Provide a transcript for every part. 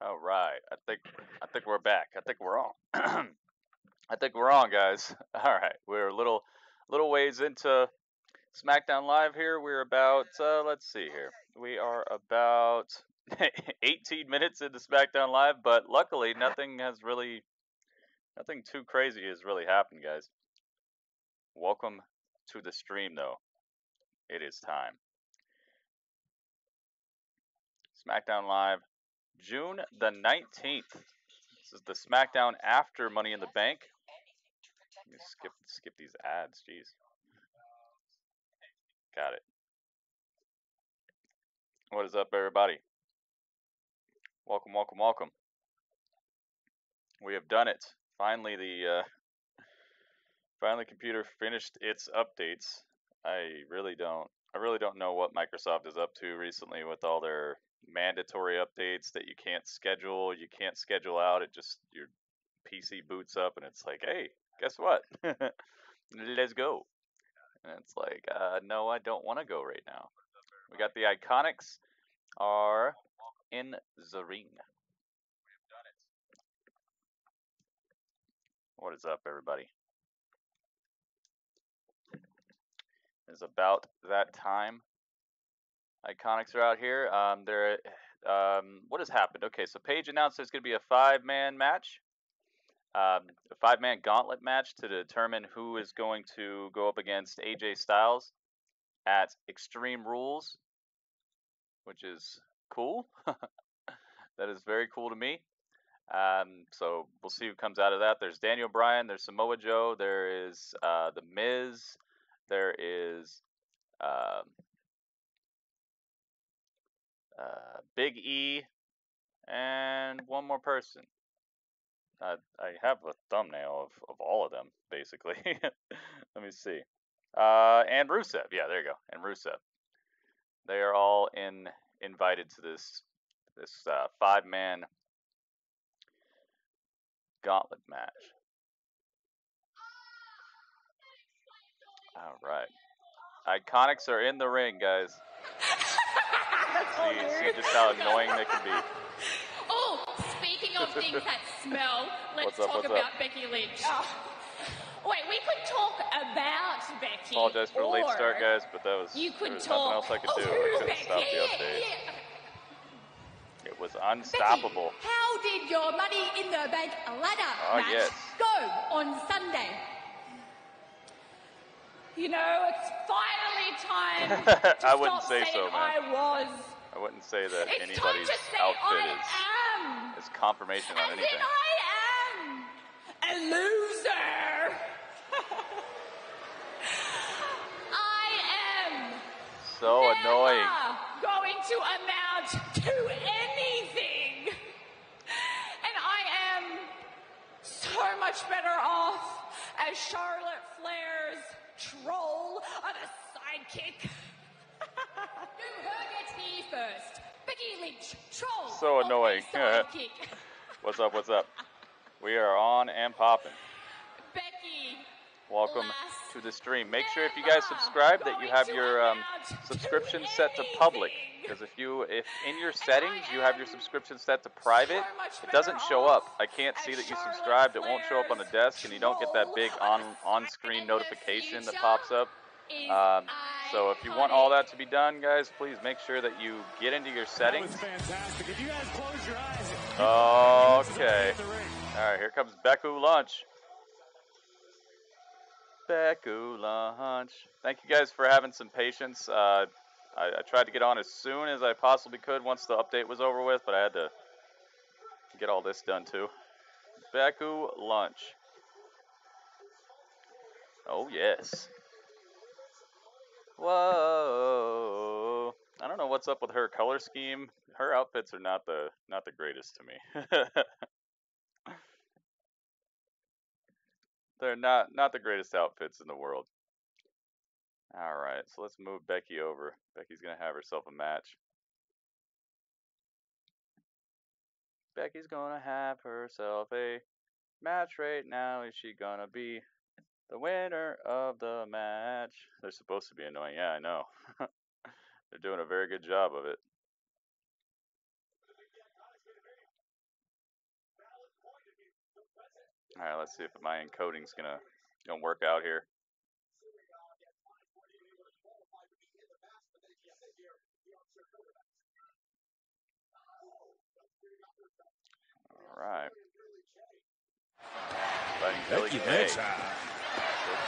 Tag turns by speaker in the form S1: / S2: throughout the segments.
S1: All right, I think we're back. I think we're on. I think we're on, guys. All right, we're a little ways into SmackDown Live here. We're about let's see here. We are about 18 minutes into SmackDown Live, but luckily nothing too crazy has really happened, guys. Welcome to the stream, though. It is time. SmackDown Live, June the 19th. This is the SmackDown after Money in the Bank. Let me skip these ads, jeez. Got it. What is up, everybody? Welcome, welcome, welcome. We have done it. Finally, finally, computer finished its updates. I really don't know what Microsoft is up to recently with all their mandatory updates that you can't schedule out. It just, your PC boots up and it's like, hey, guess what? Let's go. And it's like, no, I don't want to go right now. We got the Iconics are in the ring. What is up, everybody? It's about that time. Iconics are out here. What has happened? Okay, so Paige announced there's going to be a 5-man match, a 5-man gauntlet match to determine who is going to go up against AJ Styles at Extreme Rules, which is cool. That is very cool to me. So we'll see who comes out of that. There's Daniel Bryan, there's Samoa Joe, there is The Miz, there is Big E, and one more person. I have a thumbnail of all of them, basically. Let me see. And Rusev. Yeah, there you go. And Rusev. They are all invited to this 5-man gauntlet match. All right. Iconics are in the ring, guys. See just how annoying they can be.
S2: Oh, speaking of things that smell, let's talk about Becky Lynch. Wait, we could talk about Becky.
S1: Apologize for the late start, guys, but there was nothing else I could do. I couldn't stop the update. It was unstoppable.
S2: How did your Money in the Bank ladder match go on Sunday? You know, it's finally time to
S1: I wouldn't
S2: stop
S1: say
S2: saying
S1: so, man. I wouldn't say that
S2: It's
S1: anybody's
S2: time to say
S1: outfit
S2: I am.
S1: is confirmation on
S2: As
S1: anything.
S2: in I am a loser. I am
S1: So
S2: never
S1: annoying.
S2: going to amount to anything. And I am so much better off as Charlotte Flair's troll of a sidekick. Who heard it here first? Becky Lynch, troll.
S1: So annoying.
S2: Of a sidekick.
S1: What's up? What's up? We are on and popping.
S2: Becky.
S1: Welcome to the stream. Make sure if you guys subscribe that you have your subscription set to public. Because if in your settings you have your subscription set to private, it doesn't show up. I can't see that you subscribed. It won't show up on the desk, and you don't get that big on-screen notification that pops up. So if you want all that to be done, guys, please make sure that you get into your settings.
S3: That was fantastic. If you guys close your eyes.
S1: Okay. All right, here comes Beku Lunch. Beku Lunch. Thank you guys for having some patience. I tried to get on as soon as I possibly could once the update was over with, but I had to get all this done too. Beku Lunch. Oh, yes. Whoa. I don't know what's up with her color scheme. Her outfits are not the greatest to me. They're not the greatest outfits in the world. All right, so let's move Becky over. Becky's going to have herself a match. Becky's going to have herself a match right now. Is she going to be the winner of the match? They're supposed to be annoying. Yeah, I know. They're doing a very good job of it. All right, let's see if my encoding's gonna work out here. All right.
S4: Becky Lynch. I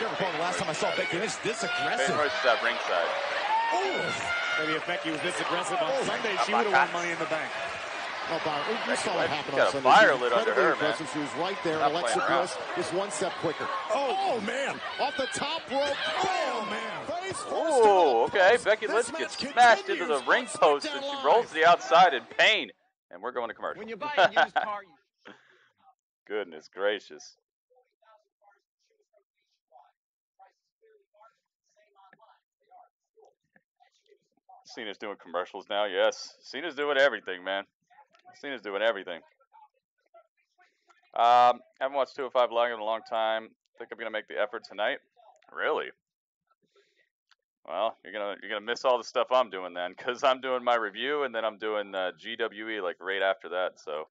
S4: recall the last time I saw Becky Lynch this aggressive.
S1: That ringside.
S3: Maybe if Becky was this aggressive on Sunday, she would have won Money in the Bank.
S5: Oh, Bob, you saw what happened on Sunday.
S1: Got a fire lit under her, man.
S5: She was right there. Alexa Bliss just one step quicker. Oh, man. Off the top rope. Oh, man. Face first.
S1: Oh, okay. Becky Lynch gets smashed into the ring post, and she rolls to the outside in pain. And we're going to commercial.
S3: When you buy a used car,
S1: Goodness gracious. Cena's doing commercials now, yes. Cena's doing everything, man. Cena's doing everything. Haven't watched 205 Live in a long time. Think I'm gonna make the effort tonight. Really? Well, you're gonna miss all the stuff I'm doing then, because I'm doing my review and then I'm doing GWE like right after that. So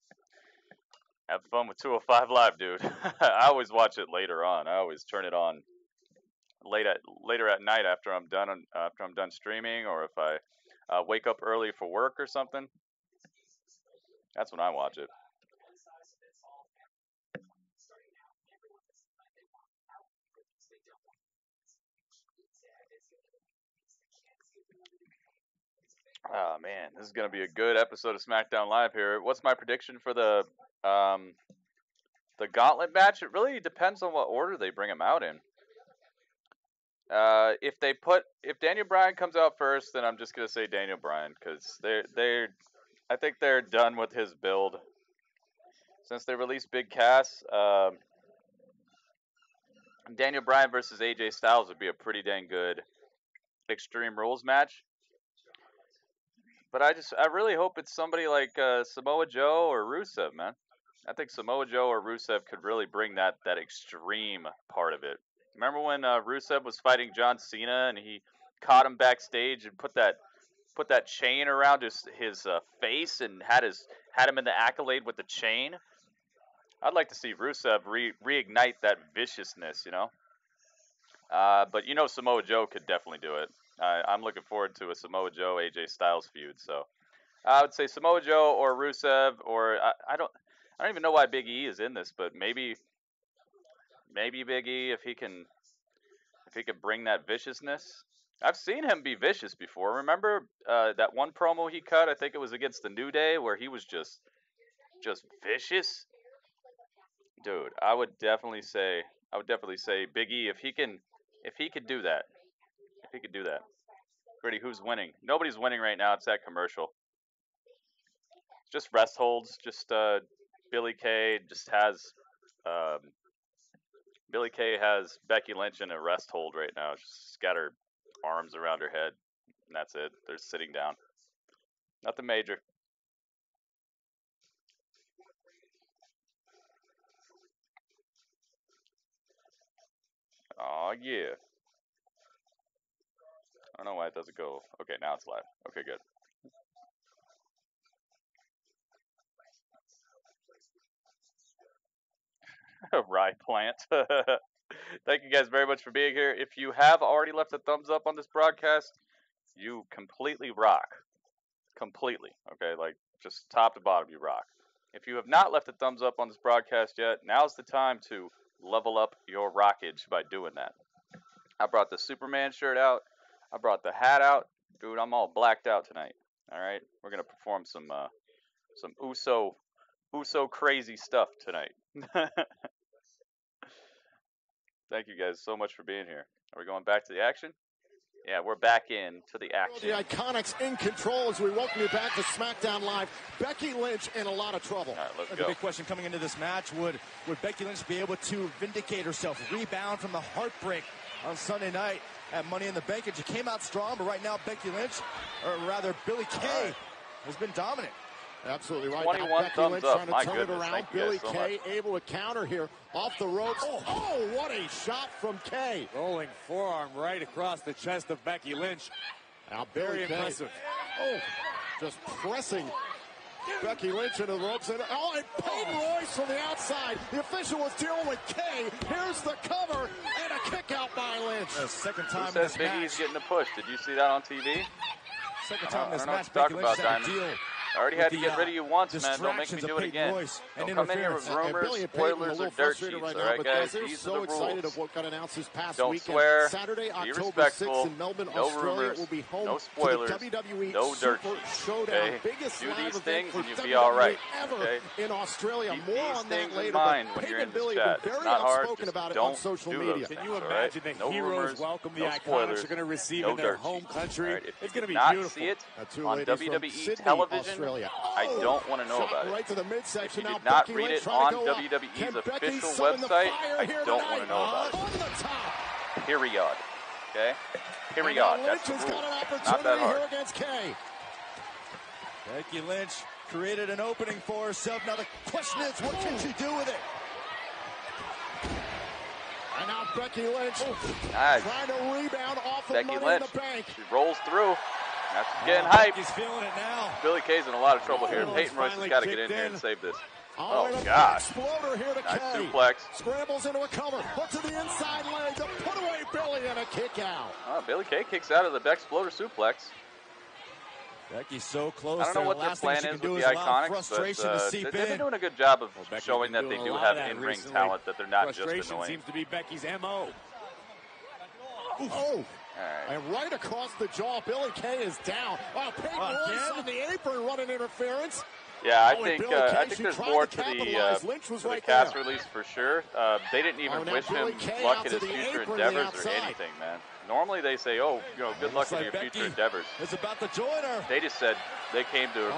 S1: have fun with 205 Live, dude. I always watch it later on. I always turn it on later at night after I'm done streaming, or if I wake up early for work or something. That's when I watch it. Oh man, this is gonna be a good episode of SmackDown Live here. What's my prediction for the Gauntlet match? It really depends on what order they bring him out in. If Daniel Bryan comes out first, then I'm just gonna say Daniel Bryan, because I think they're done with his build. Since they released Big Cass, Daniel Bryan versus AJ Styles would be a pretty dang good Extreme Rules match. But I really hope it's somebody like Samoa Joe or Rusev, man. I think Samoa Joe or Rusev could really bring that extreme part of it. Remember when Rusev was fighting John Cena and he caught him backstage and put that chain around his face and had him in the accolade with the chain? I'd like to see Rusev reignite that viciousness, you know. But you know Samoa Joe could definitely do it. I'm looking forward to a Samoa Joe AJ Styles feud. So I would say Samoa Joe or Rusev, or I don't even know why Big E is in this, but maybe Big E, if he can bring that viciousness. I've seen him be vicious before. Remember that one promo he cut? I think it was against the New Day, where he was just vicious. Dude, I would definitely say Big E, if he could do that. If he could do that. Pretty, who's winning? Nobody's winning right now. It's that commercial. Just rest holds. Just Billie Kay just has Billie Kay has Becky Lynch in a rest hold right now. She's got her arms around her head, and that's it. They're sitting down. Nothing major. Oh yeah. I don't know why it doesn't go. Okay, now it's live. Okay, good. Rye plant. Thank you guys very much for being here. If you have already left a thumbs up on this broadcast, you completely rock. Completely. Okay, like just top to bottom, you rock. If you have not left a thumbs up on this broadcast yet, now's the time to level up your rockage by doing that. I brought the Superman shirt out. I brought the hat out. Dude, I'm all blacked out tonight. Alright? We're going to perform some Uso crazy stuff tonight. Thank you guys so much for being here. Are we going back to the action? Yeah, we're back in to the action.
S5: The Iconics in control as we welcome you back to SmackDown Live. Becky Lynch in a lot of trouble.
S1: All right, let's go.
S4: The big question coming into this match, would Becky Lynch be able to vindicate herself, rebound from the heartbreak on Sunday night at Money in the Bank? And she came out strong, but right now Becky Lynch, or rather Billie Kay, has been dominant.
S5: Absolutely right.
S1: 21 thumbs up. My
S5: turn
S1: goodness.
S5: it around.
S1: Thank you
S5: Billie
S1: guys so
S5: Kay
S1: much.
S5: able to counter here off the ropes. Oh, what a shot from Kay.
S3: rolling forearm right across the chest of Becky Lynch.
S5: Now
S3: Very impressive.
S5: Oh, just pressing Becky Lynch into the ropes, and Peyton Royce from the outside. The official was dealing with Kay. Here's the cover, and a kick out by Lynch.
S4: The second time
S1: Who says Big E's getting a push? Did you see that on TV?
S4: Second time in this match,
S1: Talk
S4: Becky Lynch
S1: about
S4: had to
S1: Diamond.
S4: deal.
S1: I already had to get rid of you once, man. Don't make me
S4: distractions
S1: do
S4: of
S1: it
S4: Peyton
S1: again.
S4: Royce and
S1: Don't come in here with rumors,
S5: Billy and Peyton
S1: spoilers,
S5: a
S1: or
S5: little
S1: dirt
S5: frustrated
S1: sheets,
S5: right
S1: all
S5: now,
S1: right,
S5: but
S1: guys?
S5: they're
S1: These
S5: so
S1: are the
S5: excited
S1: rules.
S5: of what got announced this past
S1: Don't
S5: weekend.
S1: swear.
S5: Saturday,
S1: Be
S5: October
S1: respectful.
S5: 6th in Melbourne,
S1: No
S5: Australia.
S1: rumors.
S5: Will be home
S1: No
S5: to
S1: spoilers.
S5: the WWE
S1: No dirt
S5: Super
S1: sheets.
S5: Showdown.
S1: Okay?
S5: Biggest
S1: Do
S5: live
S1: these
S5: event
S1: things
S5: for
S1: and you'll be
S5: WWE
S1: all right.
S5: ever
S1: Okay?
S5: in Australia.
S1: Keep
S5: More
S1: these
S5: on that
S1: things in
S5: later.
S1: mind
S5: But
S1: when
S5: Peyton
S1: you're in
S5: and
S1: this
S5: Billy
S1: chat.
S5: have been
S1: It's
S5: very
S1: not hard.
S5: outspoken
S1: Just
S5: about it
S1: don't
S5: on social
S1: do
S5: media.
S1: those
S3: Can
S1: things,
S3: you
S1: all right?
S3: imagine the
S1: No
S3: heroes
S1: rumors,
S3: welcome the
S1: no
S3: Iconics
S1: spoilers,
S3: are going to receive
S1: no
S3: in their
S1: dirt
S3: home
S1: sheets,
S3: country?
S1: all right? If
S3: It's
S1: you
S3: going to be
S1: do not
S3: beautiful.
S1: see it
S5: Two
S1: on
S5: ladies from
S1: WWE
S5: Sydney,
S1: television,
S5: Australia.
S1: I don't want to know
S5: Shot
S1: about it.
S5: right to the
S1: If
S5: midsection.
S1: you
S5: Now
S1: did not
S5: Becky
S1: read
S5: Lynch
S1: it
S5: trying
S1: on
S5: to go up.
S1: WWE's
S5: Can Becky
S1: official
S5: summon the
S1: website,
S5: fire
S1: I
S5: here
S1: don't
S5: tonight?
S1: want to know about it.
S5: On the top.
S1: Period. Okay?
S5: And
S1: Period.
S5: now
S1: That's
S5: Lynch
S1: the
S5: has
S1: rule.
S5: got an
S1: It's not that
S5: opportunity
S1: hard.
S5: here against Kay.
S4: Becky Lynch created an opening for herself. Now the question is, what can she do with it?
S5: And now Becky Lynch
S1: Nice.
S5: trying to rebound off of
S1: Becky
S5: Money
S1: Lynch.
S5: in the Bank.
S1: She rolls through. Now she's getting hyped.
S4: Becky's feeling it now.
S1: Billy Kay's in a lot of trouble here.
S3: Oh,
S1: Peyton Royce has
S3: finally
S1: got to get in
S3: kicked
S1: here
S3: in.
S1: and save this.
S5: Oh,
S1: Oh,
S5: and a
S1: gosh.
S5: exploder here to
S1: Nice
S5: Kay.
S1: suplex.
S5: Scrambles into a cover. Hook to the inside leg. The put away Billy and a kick out.
S1: Oh, Billy Kay kicks out of the Exploder suplex.
S4: Becky's so close.
S1: I don't know
S4: there.
S1: what
S4: The
S1: their
S4: last thing
S1: plan
S4: she
S1: is
S4: can do
S1: with the
S4: allow
S1: Iconics,
S4: frustration to
S1: but
S4: seep
S1: they've been
S4: in.
S1: doing a good job of
S3: Well, Becky's
S1: showing
S3: been
S1: that they
S3: doing
S1: do
S3: a lot
S1: have
S3: of that
S1: in-ring
S3: recently.
S1: talent, that they're not just
S3: Frustration
S1: annoying.
S3: seems to be Becky's MO.
S5: Oh.
S1: All right.
S5: And right across the jaw, Billy Kay is down. Oh, Peyton Royce on the apron running interference.
S1: Yeah, I
S5: Oh, and
S1: think
S5: Billy Kay,
S1: there's
S5: she
S1: more
S5: tried
S1: to
S5: to
S1: the
S5: capitalize. Lynch was right
S1: cast
S5: there.
S1: release for sure. They didn't even
S5: Oh, now
S1: wish
S5: Billy
S1: him
S5: Kay
S1: luck
S5: out
S1: in
S5: to
S1: his
S5: the
S1: future
S5: apron to the
S1: endeavors or
S5: outside.
S1: anything, man. Normally they say, oh, good luck
S4: Looks
S1: in
S4: like
S1: your
S4: Becky
S1: future endeavors.
S4: is about to join her.
S1: They just said they came to a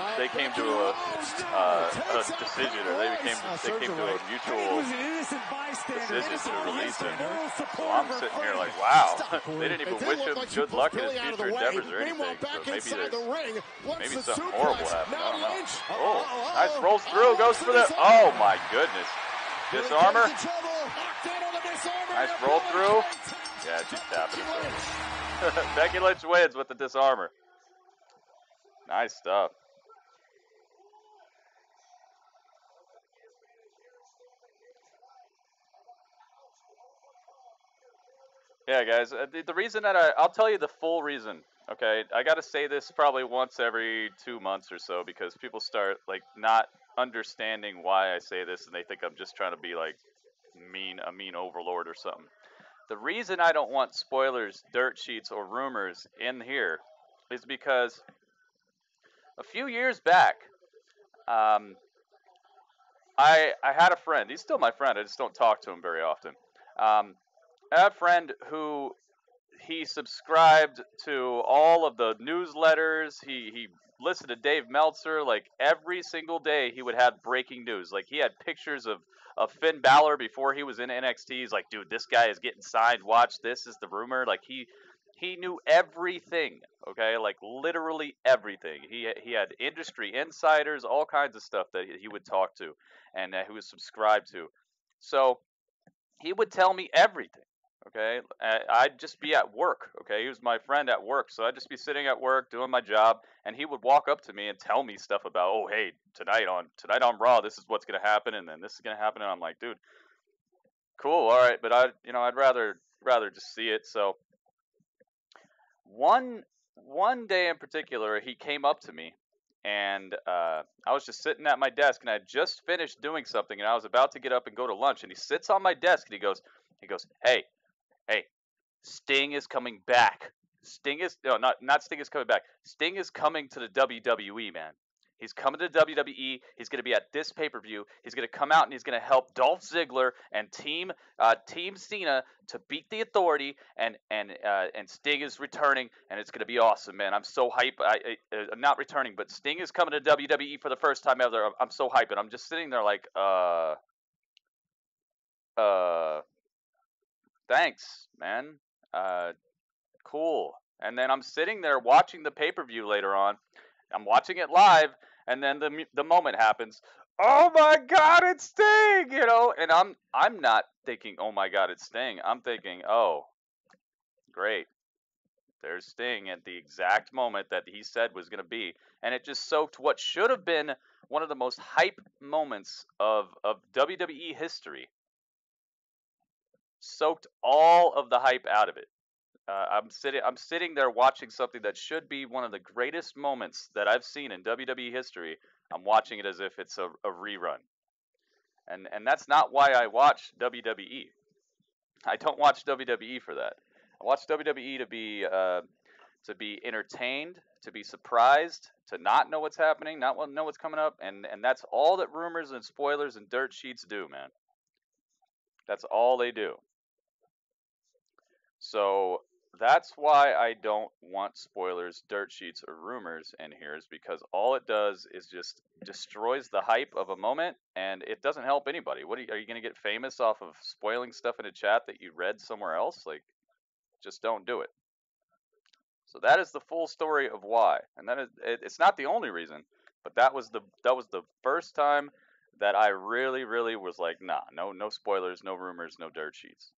S1: decision, or they came to a
S3: He
S1: mutual
S3: was an innocent bystander.
S1: decision to release him.
S3: Moral
S1: So
S3: support
S1: I'm
S3: of her
S1: sitting here
S3: friend.
S1: like, wow,
S5: Stop,
S1: they didn't even
S5: It
S1: wish
S5: look
S1: him
S5: like she
S1: good
S5: pushed
S1: luck in his
S5: Billy out of
S1: future
S5: the way.
S1: endeavors or
S5: Meanwhile,
S1: anything.
S5: back
S1: So maybe
S5: inside the
S1: there's
S5: ring. Once
S1: maybe
S5: the
S1: something
S5: suplex.
S1: horrible happened. I
S5: Now
S1: don't know.
S5: Lynch.
S1: Oh, nice rolls through, goes for the. Oh my goodness, disarmor.
S5: Locked in on the disarmor.
S1: Nice
S5: And
S1: roll
S5: Billy
S1: through.
S5: Kay
S1: Yeah, she's tapping
S5: Becky
S1: it.
S5: Lynch.
S1: Becky Lynch wins with the disarmor. Nice stuff. Yeah, guys, the reason that I'll tell you the full reason, okay? I got to say this probably once every 2 months or so because people start, like, not understanding why I say this and they think I'm just trying to be, like, a mean overlord or something. The reason I don't want spoilers, dirt sheets, or rumors in here is because a few years back, I had a friend. He's still my friend. I just don't talk to him very often. I have a friend who he subscribed to all of the newsletters. He listened to Dave Meltzer. Like every single day, he would have breaking news. Like he had pictures of Finn Balor before he was in NXT. He's like, dude, this guy is getting signed. Watch, this is the rumor. Like he knew everything. Okay, like literally everything. He had industry insiders, all kinds of stuff that he would talk to, and that he was subscribed to. So he would tell me everything. Okay, I'd just be at work. Okay, he was my friend at work, so I'd just be sitting at work doing my job, and he would walk up to me and tell me stuff about, oh, hey, tonight on Raw, this is what's gonna happen, and then this is gonna happen, and I'm like, dude, cool, all right, but I'd rather just see it. So one day in particular, he came up to me, and I was just sitting at my desk, and I had just finished doing something, and I was about to get up and go to lunch, and he sits on my desk, and he goes, hey, Sting is coming back. Not Sting is coming back. Sting is coming to the WWE, man. He's coming to WWE. He's going to be at this pay-per-view. He's going to come out and he's going to help Dolph Ziggler and Team Cena to beat the Authority. And Sting is returning, and it's going to be awesome, man. I'm so hyped. I'm not returning, but Sting is coming to WWE for the first time ever. I'm so hyped, and I'm just sitting there like, thanks, man. Cool. And then I'm sitting there watching the pay-per-view later on. I'm watching it live, and then the moment happens. Oh my God, it's Sting! You know, and I'm not thinking, oh my God, it's Sting. I'm thinking, oh, great. There's Sting at the exact moment that he said was going to be. And it just soaked what should have been one of the most hype moments of WWE history. Soaked all of the hype out of it. I'm sitting there watching something that should be one of the greatest moments that I've seen in WWE history. I'm watching it as if it's a rerun. And that's not why I watch WWE. I don't watch WWE for that. I watch WWE to be entertained, to be surprised, to not know what's happening, not know what's coming up, and that's all that rumors and spoilers and dirt sheets do, man. That's all they do. So that's why I don't want spoilers, dirt sheets, or rumors in here, is because all it does is just destroys the hype of a moment, and it doesn't help anybody. What are you going to get famous off of spoiling stuff in a chat that you read somewhere else? Like, just don't do it. So that is the full story of why, and that is it's not the only reason, but that was the first time that I really was like, nah, no spoilers, no rumors, no dirt sheets.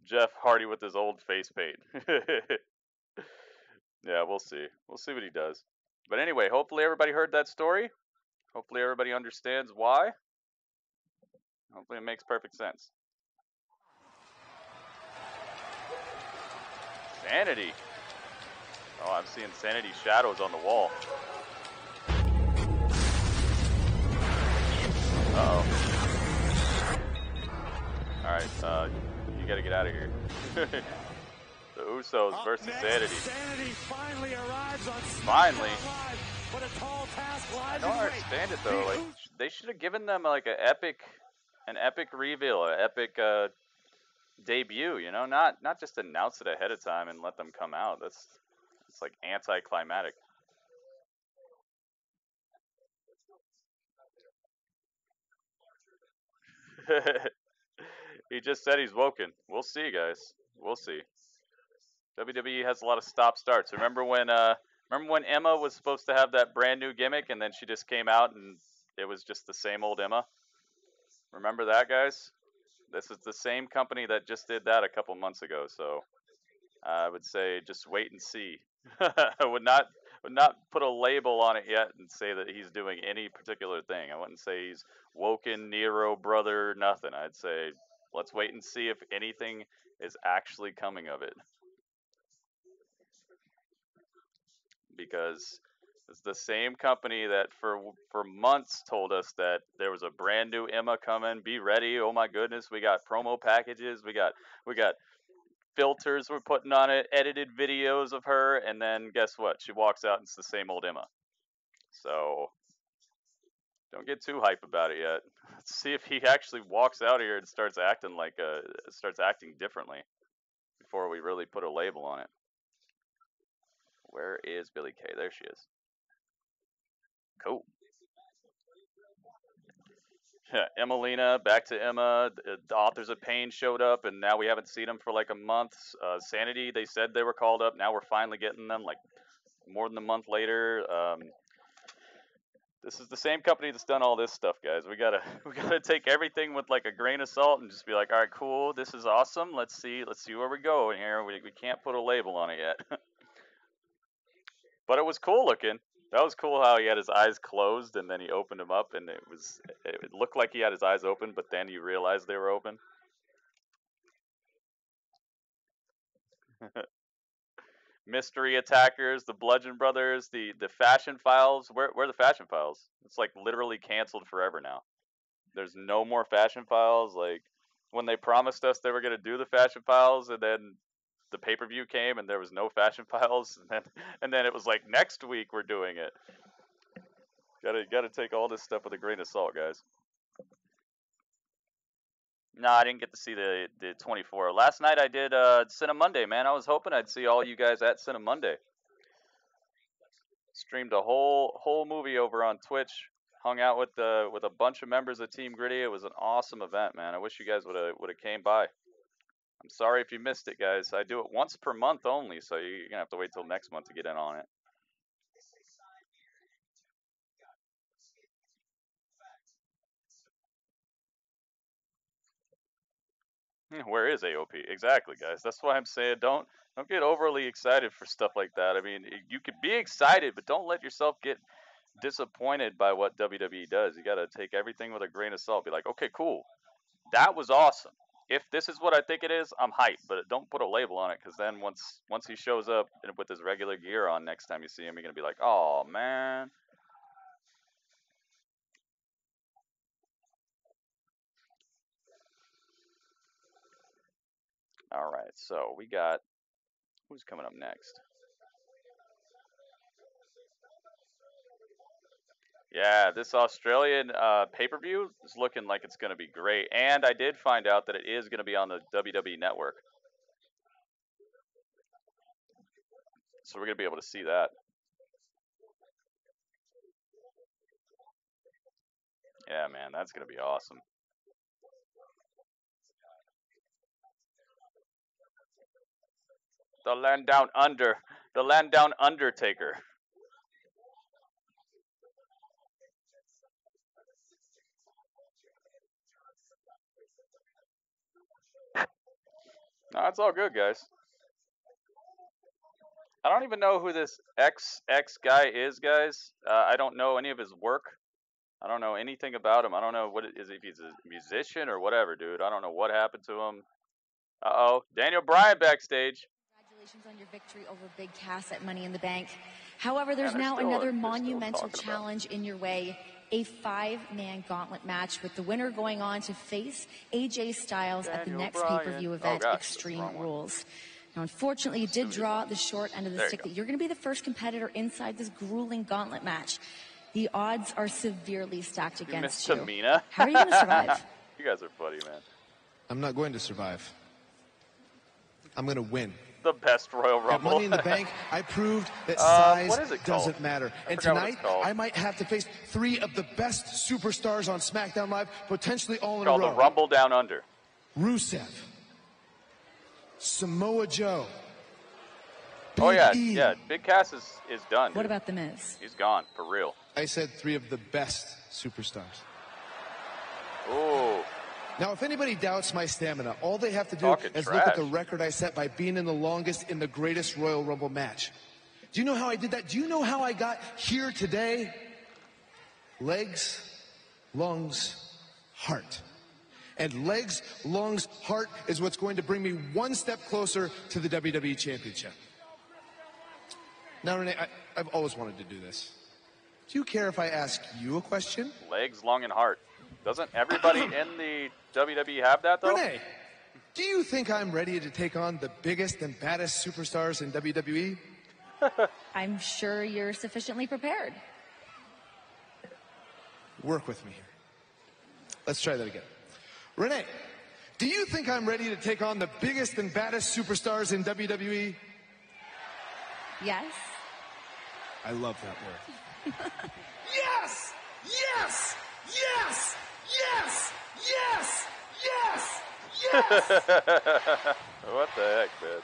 S1: Jeff Hardy with his old face paint. Yeah, we'll see. We'll see what he does. But anyway, hopefully everybody heard that story. Hopefully everybody understands why. Hopefully it makes perfect sense. Sanity. Oh, I'm seeing Sanity shadows on the wall. Uh-oh. Alright, you gotta get out of here. The Usos versus Sanity.
S3: Sanity finally arrives on
S1: Finally.
S3: Live, but a tall task lies
S1: I don't understand it though. Like, they should have given them like an epic reveal, an epic debut. You know, not just announce it ahead of time and let them come out. It's like anticlimactic. He just said he's woken. We'll see, guys. We'll see. WWE has a lot of stop starts. Remember when Emma was supposed to have that brand new gimmick and then she just came out and it was just the same old Emma? Remember that, guys? This is the same company that just did that a couple months ago, so I would say just wait and see. I would not put a label on it yet and say that he's doing any particular thing. I wouldn't say he's woken, Nero, brother, nothing. I'd say let's wait and see if anything is actually coming of it. Because it's the same company that for months told us that there was a brand new Emma coming. Be ready. Oh my goodness, we got promo packages. We got filters we're putting on it, edited videos of her, and then guess what? She walks out and it's the same old Emma. So don't get too hype about it yet. Let's see if he actually walks out here and starts acting differently before we really put a label on it. Where is Billy Kay? There she is. Cool. Yeah, Emmalina, back to Emma. The Authors of Pain showed up, and now we haven't seen them for like a month. Sanity, they said they were called up. Now we're finally getting them, like more than a month later. This is the same company that's done all this stuff, guys. We gotta take everything with like a grain of salt and just be like, all right, cool, this is awesome. Let's see where we go in here. We can't put a label on it yet. But it was cool looking. That was cool how he had his eyes closed and then he opened them up and it looked like he had his eyes open, but then you realized they were open. Mystery Attackers, the Bludgeon Brothers, the Fashion Files. Where are the Fashion Files? It's like literally canceled forever now. There's no more Fashion Files. Like when they promised us they were gonna do the Fashion Files and then the pay-per-view came and there was no Fashion Files, and then it was like next week we're doing it. Gotta take all this stuff with a grain of salt, guys. No, I didn't get to see the 24. Last night I did Cinemonday, man. I was hoping I'd see all you guys at Cinemonday. Streamed a whole movie over on Twitch. Hung out with a bunch of members of Team Gritty. It was an awesome event, man. I wish you guys would have came by. I'm sorry if you missed it, guys. I do it once per month only, so you're going to have to wait till next month to get in on it. Where is AOP? Exactly, guys. That's why I'm saying don't get overly excited for stuff like that. I mean, you could be excited, but don't let yourself get disappointed by what WWE does. You got to take everything with a grain of salt. Be like, okay, cool. That was awesome. If this is what I think it is, I'm hyped. But don't put a label on it, because then once he shows up with his regular gear on next time you see him, you're going to be like, oh, man. All right, so we got, who's coming up next? Yeah, this Australian pay-per-view is looking like it's going to be great. And I did find out that it is going to be on the WWE Network. So we're going to be able to see that. Yeah, man, that's going to be awesome. The land down under. The land down Undertaker. No, it's all good, guys. I don't even know who this X guy is, guys. I don't know any of his work. I don't know anything about him. I don't know what it is, if he's a musician or whatever, dude. I don't know what happened to him. Uh-oh. Daniel Bryan backstage.
S6: Congratulations on your victory over Big Cass at Money in the Bank. However, there's now another monumental challenge in your way. A 5-man gauntlet match with the winner going on to face AJ Styles at the next pay-per-view event, Extreme Rules. Now, unfortunately, you did draw the short end of the stick that you're going to be the first competitor inside this grueling gauntlet match. The odds are severely stacked against you.
S1: Tamina.
S6: How are you going to survive?
S1: You guys are funny, man.
S7: I'm not going to survive. I'm going to win.
S1: The best Royal Rumble.
S7: At Money in the Bank, I proved that size
S1: what is it called?
S7: doesn't matter. And tonight, I might have to face 3 of the best superstars on SmackDown Live, potentially all in a row.
S1: It's called the Rumble Down Under.
S7: Rusev. Samoa Joe.
S1: Oh, yeah. Yeah, Big Cass is done.
S6: What about The Miz?
S1: He's gone, for real.
S7: I said 3 of the best superstars.
S1: Ooh.
S7: Now, if anybody doubts my stamina, all they have to do is look at the record I set by being in the longest in the greatest Royal Rumble match. Do you know how I did that? Do you know how I got here today? Legs, lungs, heart. And legs, lungs, heart is what's going to bring me one step closer to the WWE Championship. Now, Renee, I've always wanted to do this. Do you care if I ask you a question?
S1: Legs, lung, and heart. Doesn't everybody in the WWE have that, though?
S7: Renee, do you think I'm ready to take on the biggest and baddest superstars in WWE?
S6: I'm sure you're sufficiently prepared.
S7: Work with me here. Let's try that again. Renee, do you think I'm ready to take on the biggest and baddest superstars in WWE?
S6: Yes.
S7: I love that word. Yes! Yes! Yes! Yes! Yes! Yes! Yes!
S1: What the heck, man?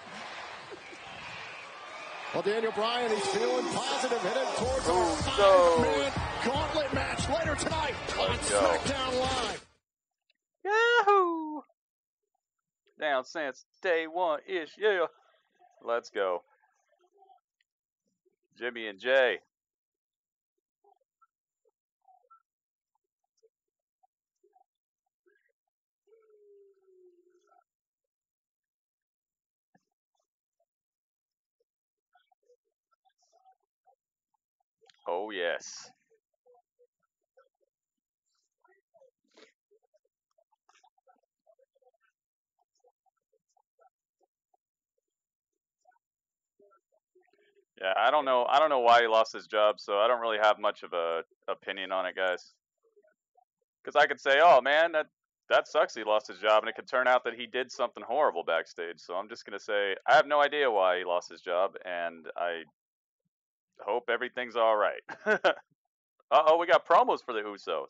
S5: Well, Daniel Bryan, he's feeling positive, headed towards our 5-man gauntlet match later tonight on SmackDown Live.
S1: Yahoo! Down since day one-ish, yeah. Let's go. Jimmy and Jay. Oh, yes. Yeah, I don't know why he lost his job, so I don't really have much of a opinion on it, guys. Because I could say, oh man, that sucks he lost his job, and it could turn out that he did something horrible backstage. So I'm just gonna say I have no idea why he lost his job, and I hope everything's all right. Uh-oh, we got promos for the Usos.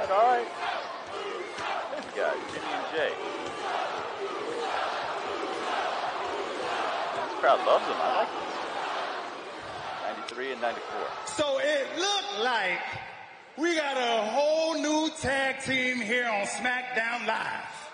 S1: All right. This guy, Jimmy and Jay. This crowd loves him. I like this. 93 and 94.
S8: So it looked like We got a whole new tag team here on SmackDown Live.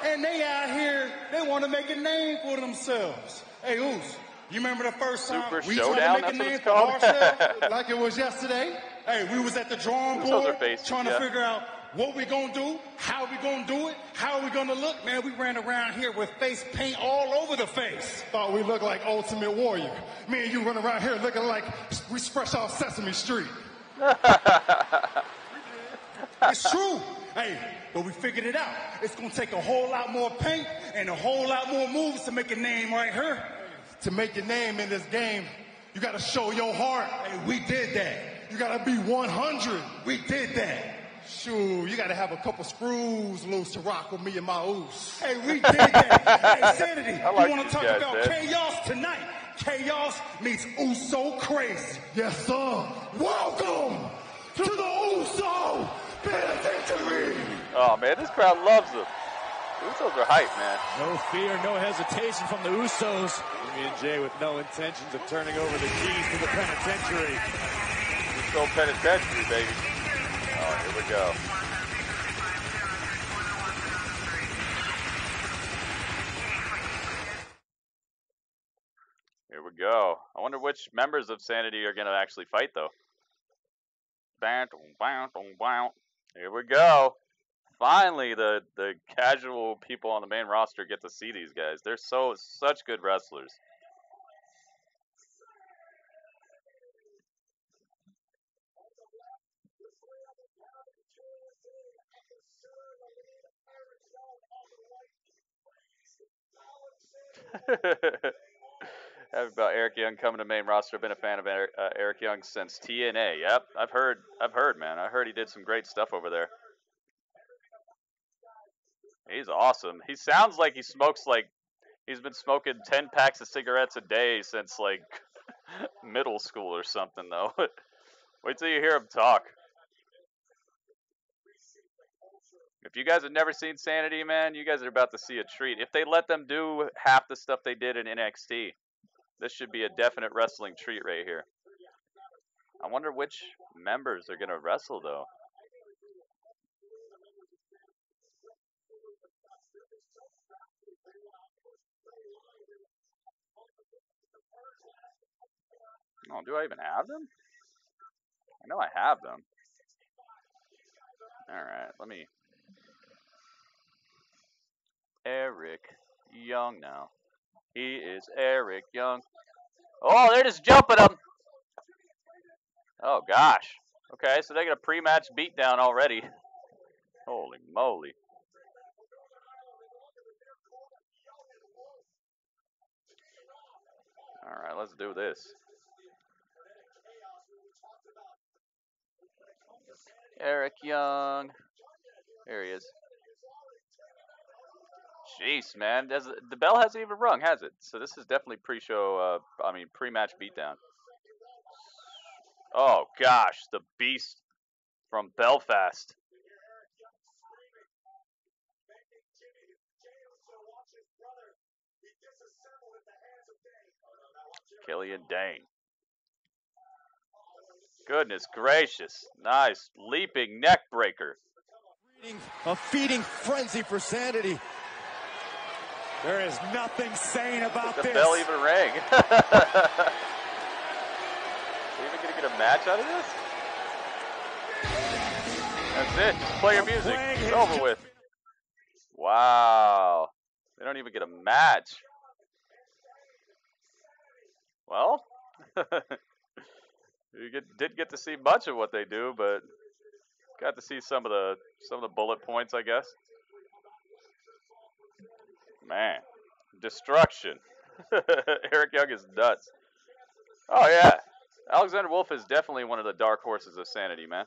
S8: And they out here, they want to make a name for themselves. Hey, Oos, you remember the first time we tried to make a name for ourselves?
S5: Like it was yesterday?
S8: Hey, we was at the drawing board trying to figure out what we gonna do, how we gonna do it, how we gonna look. Man, we ran around here with face paint all over the face.
S5: Thought we looked like Ultimate Warrior. Me and you run around here looking like we fresh off Sesame Street.
S8: It's true. Hey, but we figured it out. It's gonna take a whole lot more paint and a whole lot more moves to make a name right here.
S5: To make your name in this game, you gotta show your heart.
S8: Hey, we did that.
S5: You gotta be 100.
S8: We did that.
S5: Shoot, you gotta have a couple screws loose to rock with me and my Oos.
S8: Hey, we did that. Hey, Sanity, you wanna talk about chaos tonight? Chaos meets Uso crazy.
S5: Yes, sir. Welcome to the Uso Penitentiary.
S1: Oh, man, this crowd loves them. The Usos are hype, man.
S3: No fear, no hesitation from the Usos. Jimmy and Jay with no intentions of turning over the keys to the penitentiary.
S1: Uso Penitentiary, baby. Oh, here we go. Here we go. I wonder which members of Sanity are going to actually fight, though. Here we go. Finally, the casual people on the main roster get to see these guys. They're such good wrestlers. About Eric Young coming to main roster. I've been a fan of Eric Young since TNA. Yep, I've heard, man. I heard he did some great stuff over there. He's awesome. He sounds like he smokes like he's been smoking 10 packs of cigarettes a day since like middle school or something, though. Wait till you hear him talk. If you guys have never seen Sanity, man, you guys are about to see a treat. If they let them do half the stuff they did in NXT, this should be a definite wrestling treat right here. I wonder which members are going to wrestle, though. Oh, do I even have them? I know I have them. Alright, let me... Eric Young now. He is Eric Young. Oh, they're just jumping him. Oh, gosh. Okay, so they got a pre-match beatdown already. Holy moly. Alright, let's do this. Eric Young. There he is. Jeez, man. The bell hasn't even rung, has it? So this is definitely pre-show, pre-match beatdown. Oh, gosh. The Beast from Belfast. Killian Dane. Goodness gracious. Nice. Leaping neck breaker.
S4: A feeding frenzy for Sanity.
S3: There is nothing sane about this.
S1: The bell even rang. Are we even going to get a match out of this? That's it. Just play your music. It's over with. Wow. They don't even get a match. Well, you didn't get to see much of what they do, but got to see some of the bullet points, I guess. Man, destruction. Eric Young is nuts. Oh yeah, Alexander Wolf is definitely one of the dark horses of Sanity, man.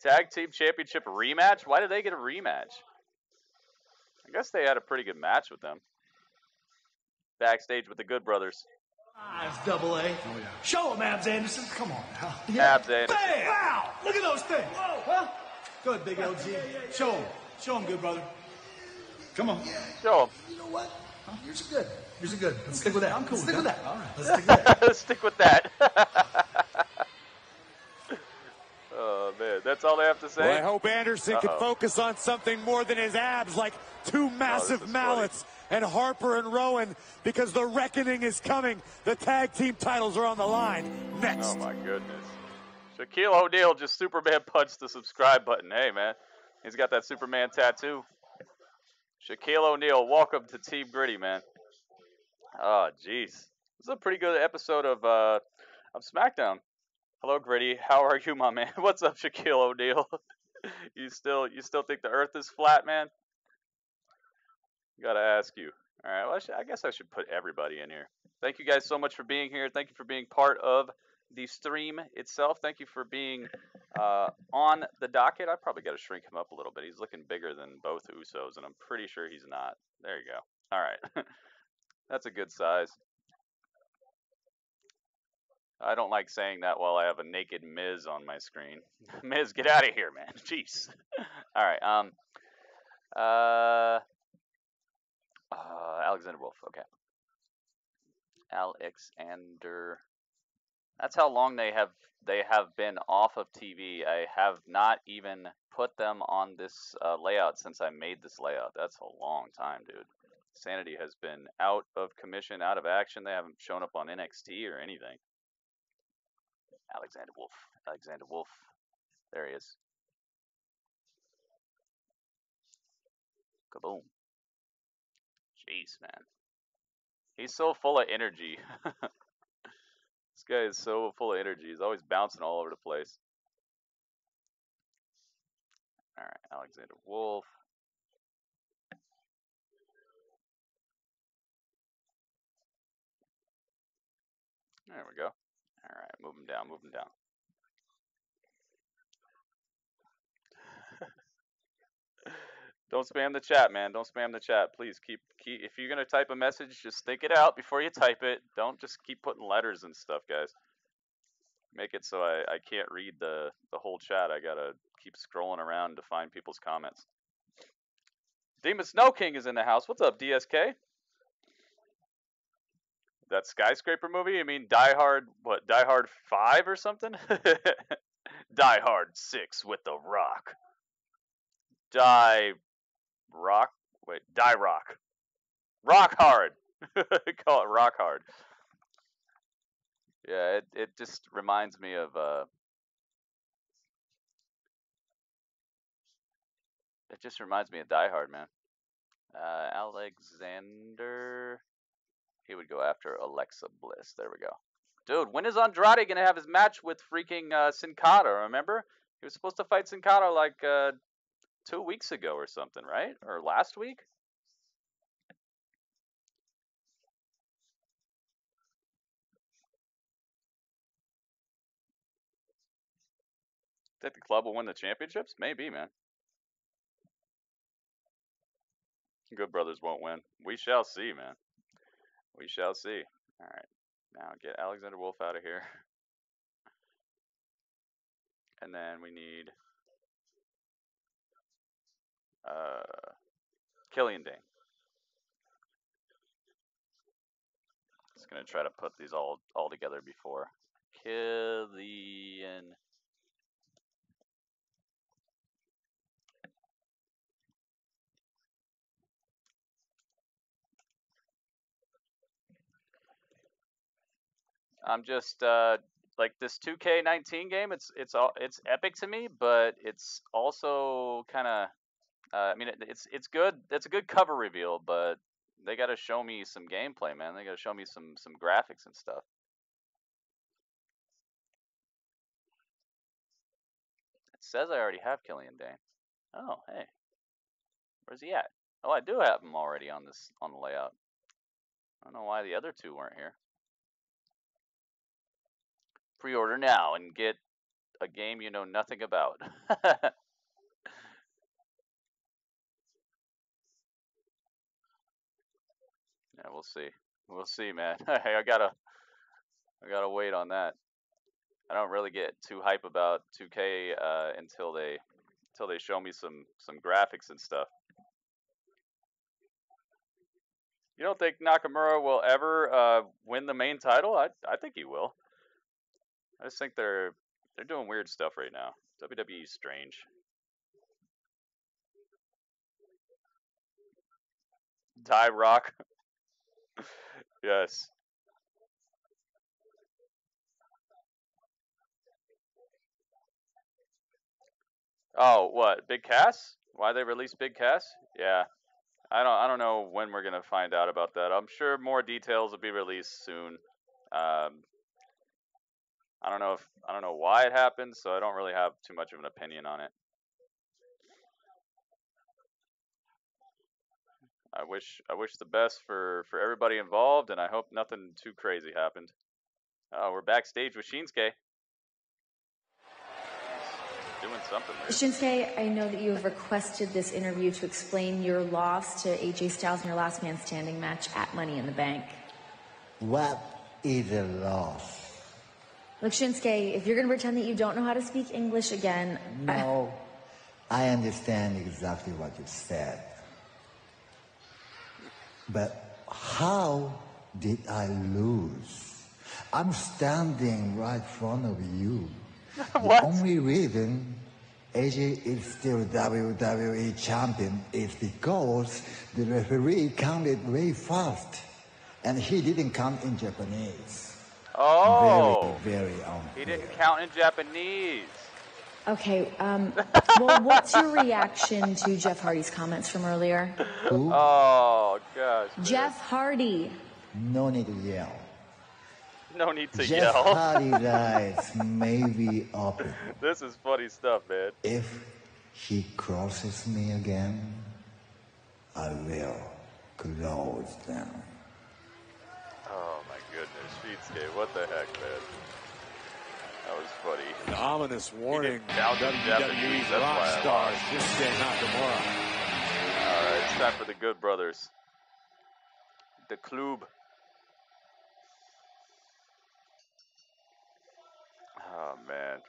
S1: Tag Team Championship rematch? Why did they get a rematch? I guess they had a pretty good match with them. Backstage with the Good Brothers.
S9: It's double A. Oh, yeah. Show him, Abs Anderson. Come on now.
S1: Yeah. Abs Anderson.
S9: Bam! Wow! Look at those things. Whoa. Huh? Good, big LG. Show him. Show him, good brother. Come on.
S1: Show him.
S9: You know what? Huh? Yours are good. Yours are good. Let's stick with that. I'm cool. Stick with that. All right. Let's stick with that.
S1: Let's stick with that. That's all they have to say?
S3: Well, I hope Anderson can focus on something more than his abs, like two massive mallets. And Harper and Rowan, because the reckoning is coming. The tag team titles are on the line. Next.
S1: Oh, my goodness. Shaquille O'Neal just Superman punched the subscribe button. Hey, man. He's got that Superman tattoo. Shaquille O'Neal, welcome to Team Gritty, man. Oh, jeez. This is a pretty good episode of SmackDown. Hello, Gritty. How are you, my man? What's up, Shaquille O'Neal? You still think the Earth is flat, man? Gotta ask you. All right. Well, I guess I should put everybody in here. Thank you guys so much for being here. Thank you for being part of the stream itself. Thank you for being on the docket. I probably got to shrink him up a little bit. He's looking bigger than both Usos, and I'm pretty sure he's not. There you go. All right. That's a good size. I don't like saying that while I have a naked Miz on my screen. Miz, get out of here, man. Jeez. All right. Alexander Wolf. Okay. Alexander. That's how long they have been off of TV. I have not even put them on this layout since I made this layout. That's a long time, dude. Sanity has been out of commission, out of action. They haven't shown up on NXT or anything. Alexander Wolf. Alexander Wolf. There he is. Kaboom. Jeez, man. He's so full of energy. This guy is so full of energy. He's always bouncing all over the place. All right, Alexander Wolf. There we go. All right, move him down, move him down. Don't spam the chat, man. Don't spam the chat. Please keep if you're gonna type a message, just think it out before you type it. Don't just keep putting letters and stuff, guys. Make it so I can't read the whole chat. I gotta keep scrolling around to find people's comments. Demon Snow King is in the house. What's up, DSK? That skyscraper movie? You mean Die Hard? What? Die Hard 5 or something? Die Hard 6 with The Rock. Die Rock? Wait, Die Rock. Rock Hard. Call it Rock Hard. Yeah, it just reminds me of it just reminds me of Die Hard, man. Alexander, he would go after Alexa Bliss. There we go. Dude, when is Andrade gonna have his match with freaking Sin Cara? Remember? He was supposed to fight Sin Cara like 2 weeks ago or something, right? Or last week? Think the club will win the championships? Maybe, man. Good Brothers won't win. We shall see, man. We shall see. All right. Now get Alexander Wolf out of here. And then we need Killian Dane. Just gonna try to put these all together before. Killian. I'm just like this 2K19 game. It's epic to me, but it's also kind of. I mean, it's good. It's a good cover reveal, but they got to show me some gameplay, man. They got to show me some graphics and stuff. It says I already have Killian Dane. Oh, hey, where's he at? Oh, I do have him already on the layout. I don't know why the other two weren't here. Pre-order now and get a game you know nothing about. Yeah, we'll see. We'll see, man. I gotta wait on that. I don't really get too hype about 2K until they show me some graphics and stuff. You don't think Nakamura will ever win the main title? I think he will. I just think they're doing weird stuff right now. WWE is strange. Ty Rock. Yes. Oh, what? Big Cass? Why they released Big Cass? Yeah. I don't know when we're gonna find out about that. I'm sure more details will be released soon. I don't know why it happened, so I don't really have too much of an opinion on it. I wish the best for everybody involved, and I hope nothing too crazy happened. Oh, we're backstage with Shinsuke. He's doing something there.
S6: Shinsuke, I know that you have requested this interview to explain your loss to AJ Styles in your last man standing match at Money in the Bank.
S10: What is a loss?
S6: Look, Shinsuke, if you're going to pretend that you don't know how to speak English again...
S10: No, I understand exactly what you said. But how did I lose? I'm standing right in front of you.
S1: What?
S10: The only reason AJ is still WWE champion is because the referee counted way fast. And he didn't count in Japanese.
S1: Oh!
S10: Very unfair.
S1: He didn't count in Japanese.
S6: Okay, well, what's your reaction to Jeff Hardy's comments from earlier?
S10: Who?
S1: Oh, gosh. Man.
S6: Jeff Hardy.
S10: No need to yell.
S1: No need to
S10: Jeff
S1: yell.
S10: Hardy's eyes may be open.
S1: This is funny stuff, man.
S10: If he crosses me again, I will close them.
S1: Oh, my goodness. Shinsuke, what the heck, man? That was funny.
S3: An ominous warning.
S1: WWE's
S3: rock stars, Shinsuke Nakamura.
S1: All right, it's time for the Good Brothers. The Club. Oh, man.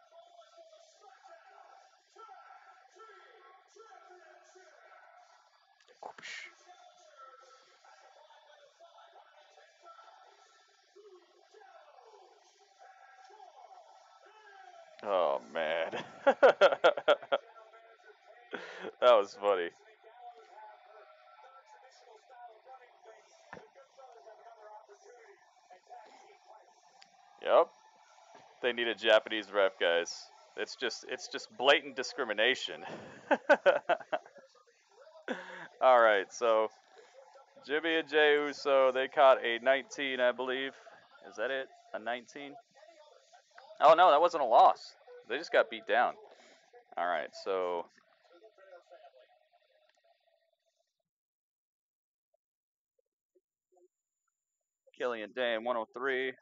S1: Oh, man. That was funny. Yep. They need a Japanese ref, guys. It's just blatant discrimination. All right, so Jimmy and Jey Uso, they caught a 19, I believe. Is that it? A 19? Oh, no, that wasn't a loss. They just got beat down. All right, so... Killian Dane, 103.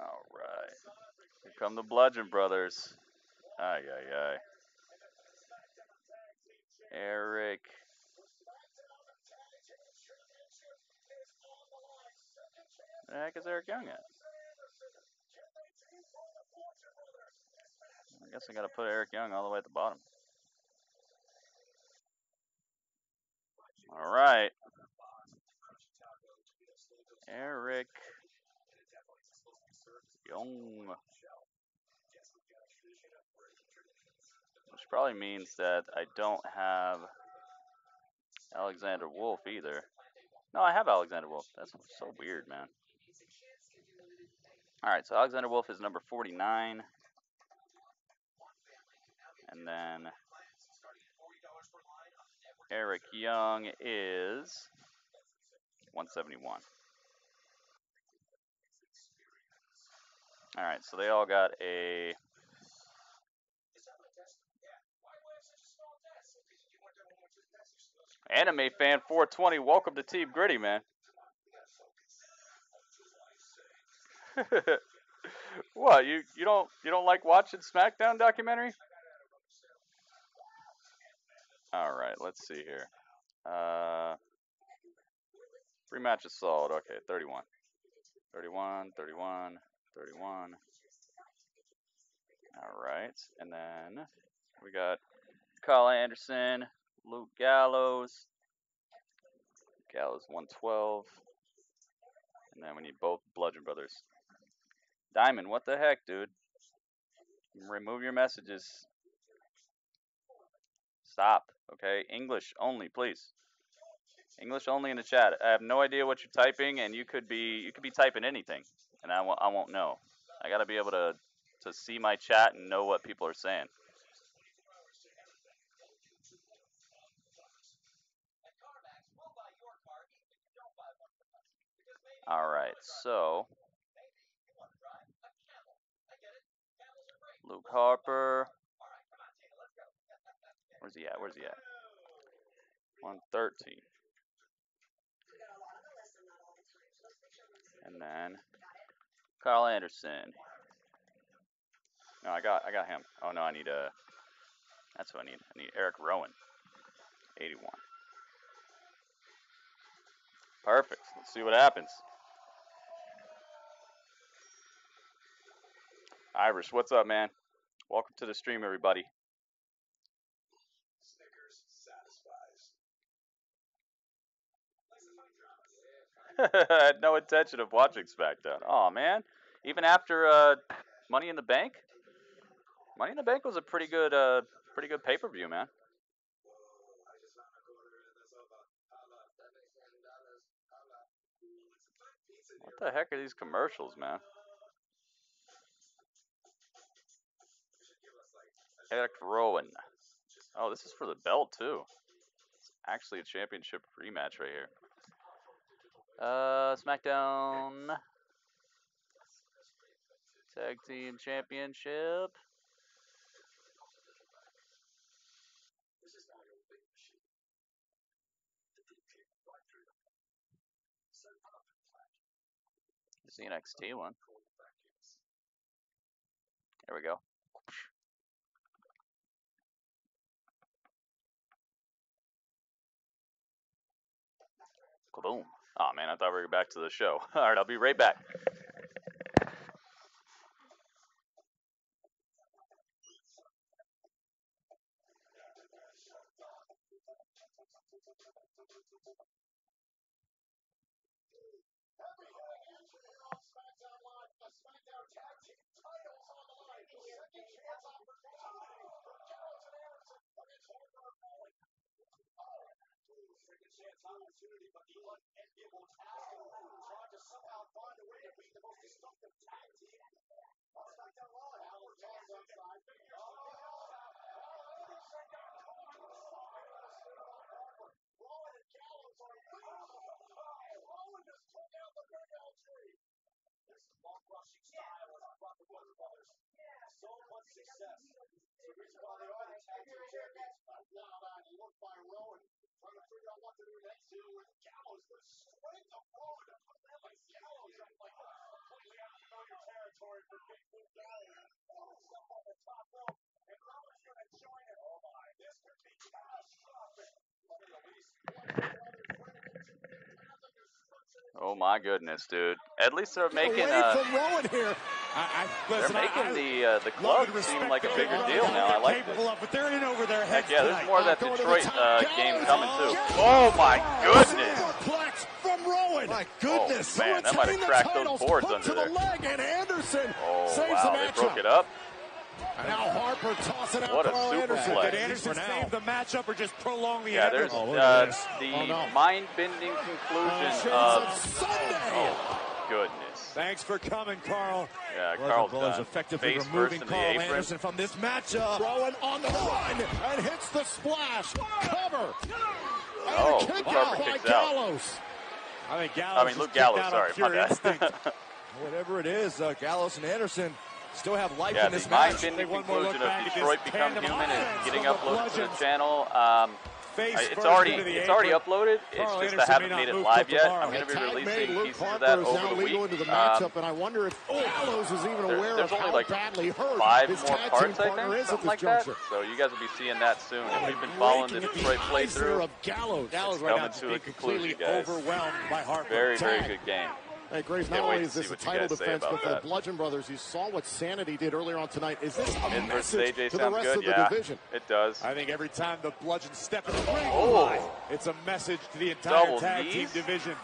S1: All right. Here come the Bludgeon Brothers. Ay, ay, ay. Eric. Where the heck is Eric Young at? I guess I gotta put Eric Young all the way at the bottom. All right. Eric Young. Which probably means that I don't have Alexander Wolf either. No, I have Alexander Wolf. That's so weird, man. Alright, so Alexander Wolf is number 49. And then Eric Young is 171. Alright, so they all got a... Anime Fan 420, welcome to Team Gritty, man. What, you don't like watching SmackDown documentary? Alright, let's see here. Rematch assault. Okay, 31. 31, 31, 31. All right. And then we got Kyle Anderson, Luke Gallows. Gallows 112. And then we need both Bludgeon Brothers. Diamond, what the heck, dude? Remove your messages. Stop, okay? English only, please. English only in the chat. I have no idea what you're typing, and you could be typing anything, and I won't know. I gotta be able to see my chat and know what people are saying. All right, so Luke Harper. Where's he at? 113. And then Carl Anderson. No, I got him. Oh no, I need that's what I need. I need Eric Rowan. 81. Perfect. Let's see what happens. Irish, what's up, man? Welcome to the stream, everybody. I had no intention of watching SmackDown. Oh man, even after Money in the Bank. Money in the Bank was a pretty good pay-per-view, man. What the heck are these commercials, man? Eric Rowan. Oh, this is for the belt too. It's actually a championship rematch right here. SmackDown Tag Team Championship. It's the NXT one. There we go. Kaboom. Oh man, I thought we were back to the show. All right, I'll be right back.
S5: Opportunity, but the unenviable task trying to somehow find a way to beat the most destructive tag team on SmackDown Raw. Howard toss outside. Rowan and Gallows are leading. Rowan just took out the big LG. This long rushing style has brought the Bludgeon Brothers so much success. It's the reason why they are the tag team champions. Now that look by Rowan. Trying to figure out what to do next here with Gallows, but straight to Rowan to put that like Gallows up like completely unfamiliar territory for Big Blue Gallows. Rowan's up on the top rope, and Rowan's going to join it. Oh my, this could be catastrophic.
S1: Oh my goodness, dude! At least they're making
S5: from Rowan here.
S1: They're making the club seem like a bigger deal now. I like this.
S3: But they're in over their heads.
S1: Heck yeah, there's more of that Detroit game coming too. Oh my goodness!
S5: From Rowan.
S4: My goodness!
S1: Oh, man, that might have cracked those boards under there.
S5: And Anderson
S1: oh wow, they broke it up.
S5: Now Harper tossing out
S1: what a
S5: Carl
S1: super
S3: Did Anderson save the matchup or just prolong the
S1: there's
S3: inevitable?
S1: mind-bending conclusion of
S5: Sunday.
S1: oh goodness.
S3: Thanks for coming, Carl.
S1: Yeah, Carl's done.
S4: Effectively
S1: Face
S4: removing
S1: first in
S4: Carl
S1: the apron.
S4: Anderson from this matchup.
S5: Rowan on the run and hits the splash. Cover. And
S1: oh,
S5: a kick
S1: Harper
S5: out by
S1: kicks out.
S5: Gallows.
S3: I mean,
S1: Luke Gallows, sorry, my bad.
S4: Whatever it is, Gallows and Anderson still have life in this
S1: the
S4: match.
S1: mind-bending conclusion of Detroit Become Human is getting uploaded to the channel. it's already uploaded. It's just I haven't made it live yet. I'm going to be releasing pieces of that over the week.
S11: And I wonder if Gallows is even aware
S1: there's
S11: of
S1: only
S11: how
S1: like
S11: badly hurt
S1: 5
S11: his
S1: more
S11: tag
S1: parts,
S11: team
S1: I
S11: partner
S1: think,
S11: is
S1: something
S11: at
S1: like
S11: this
S1: that.
S11: juncture.
S1: So you guys will be seeing that soon. If you've been following the Detroit playthrough,
S11: Gallows
S1: it's
S11: right now
S1: coming
S11: just
S1: to a
S11: being
S1: conclusion,
S11: completely
S1: guys.
S11: overwhelmed by Harper.
S1: Very, very good game.
S11: Hey, Graves, not only is this a title defense, but for the Bludgeon Brothers, you saw what Sanity did earlier on tonight. Is this a message to the rest of the division?
S1: It does.
S3: I think every time the Bludgeon step in the ring, it's a message to the entire tag team division.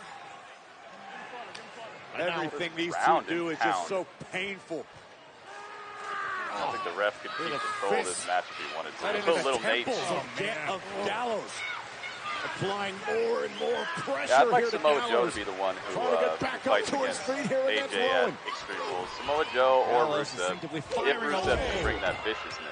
S3: Everything these two do is just so painful.
S1: I don't think the ref could keep control of this match if he wanted to. A little Nate.
S3: Of Gallows.
S11: Applying more and more pressure.
S1: Yeah, I'd like Samoa Joe to be the one who fights against
S11: AJ
S1: at Extreme Rules. Samoa Joe or Rusev. If Rusev can bring that viciousness.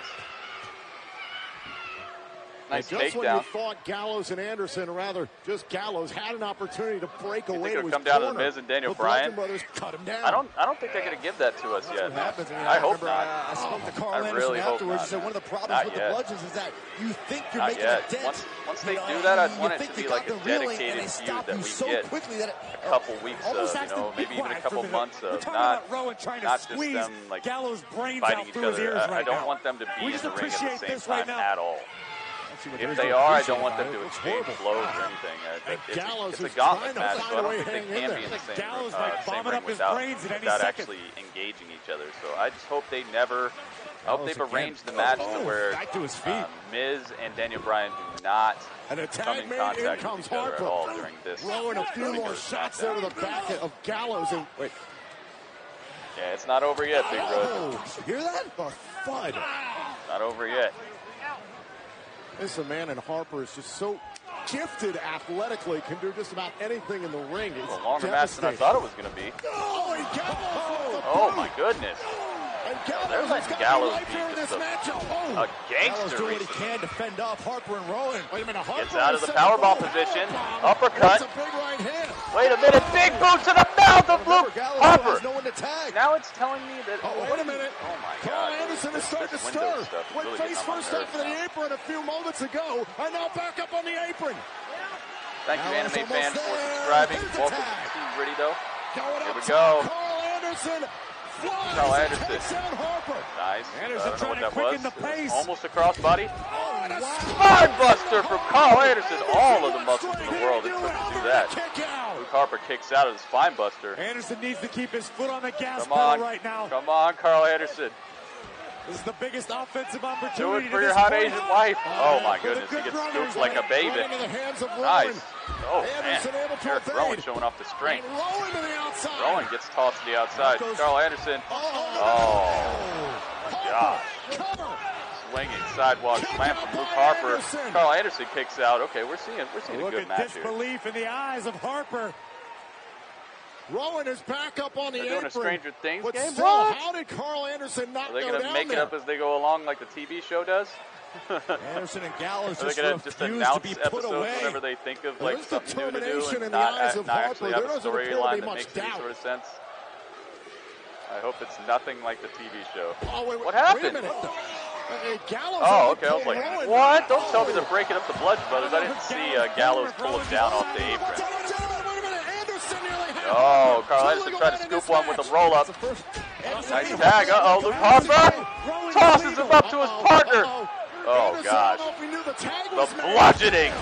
S1: Nice
S11: just
S1: takedown.
S11: when you thought Gallows and Anderson, or rather just Gallows, had an opportunity to break away.
S1: Think it'll come down to the Miz and Daniel Bryan?
S11: Cut him down.
S1: I don't think they're going to give that to us yet. I hope not.
S11: I spoke to Carl
S1: I really
S11: Anderson
S1: hope
S11: afterwards.
S1: not.
S11: He said one of the problems with the Bludgeons is that you think you're
S1: Not
S11: making
S1: yet.
S11: a dent.
S1: Once they do that, I want it to be like a dedicated feud that we get a couple weeks of, maybe even a couple months of, not just them like fighting each other. I don't want them to be in the ring at the same time at all. If they are, I don't want them to exchange blows or anything. It's a gauntlet match, so I don't think they can be in the same ring without actually engaging each other. So I just hope they never. I hope they've arranged the match to where Miz and Daniel Bryan do not come in contact with each other at all during this.
S11: Throwing a few more shots there to the back of Gallows. And wait.
S1: Yeah, it's not over yet, Big Rod.
S11: Oh, hear that? A thud.
S1: Not over yet.
S11: This man and Harper is just so gifted athletically, can do just about anything in the ring. It's
S1: a longer match than I thought it was going to be. Oh my goodness. They're letting Gallows be just a gangster.
S11: Do what he can to fend off Harper and Rowan. Wait a minute, Harper
S1: gets out of the powerball position. Uppercut.
S11: That's a big right hand.
S1: Wait a minute, big boot to the mouth of Luke Harper.
S11: No one to tag.
S1: Now it's telling me that.
S11: Oh, wait a minute.
S1: Oh my
S11: Carl
S1: God.
S11: Anderson is starting to stir. Went face first off of the apron a few moments ago, and now back up on the apron.
S1: Thank you, anime fans, for subscribing. Welcome to Team Gritty, though. Here we
S11: Carl
S1: go.
S11: Anderson.
S1: Carl Anderson. Nice.
S3: Anderson
S1: I don't know what that
S3: quicken
S1: was.
S3: the pace.
S1: Almost a crossbody. Spinebuster from Carl Anderson. All of the muscles in the world it took to do that. Luke Harper kicks out of the spinebuster.
S3: Anderson needs to keep his foot on the gas
S1: pedal
S3: right now.
S1: Come on, Carl Anderson.
S3: This is the biggest offensive
S1: Do
S3: opportunity.
S1: it for your hot Asian wife. Oh my goodness, he gets scooped like a baby. Nice. Oh man, Eric Rowan showing off the strength. Rowan gets tossed to the outside. Carl Anderson. Oh gosh. Swinging sidewalk slam from Luke Harper. Carl Anderson kicks out. Okay, we're seeing a good match here.
S3: Disbelief in the eyes of Harper.
S11: Rowan is back up on the apron.
S1: They're doing a Stranger Things
S11: but
S1: game?
S11: Still,
S1: What?
S11: how did Carl Anderson not go down?
S1: Are they going to make it up as they go along like the TV show does?
S11: Anderson and Gallows
S1: just refuse
S11: to be put away.
S1: Whenever they think of like something new to do and
S11: not
S1: actually have a storyline that makes any sort of sense. I hope it's nothing like the TV show. What happened? Oh, okay. I was like, what? Don't tell me they're breaking up the Bludgeon Brothers. I didn't see Gallows pull him down off the apron. Oh, Carl Anderson tried to scoop one with a roll-up. Nice tag. Uh-oh, Luke Harper tosses him up to his partner. Oh, gosh. The bludgeoning.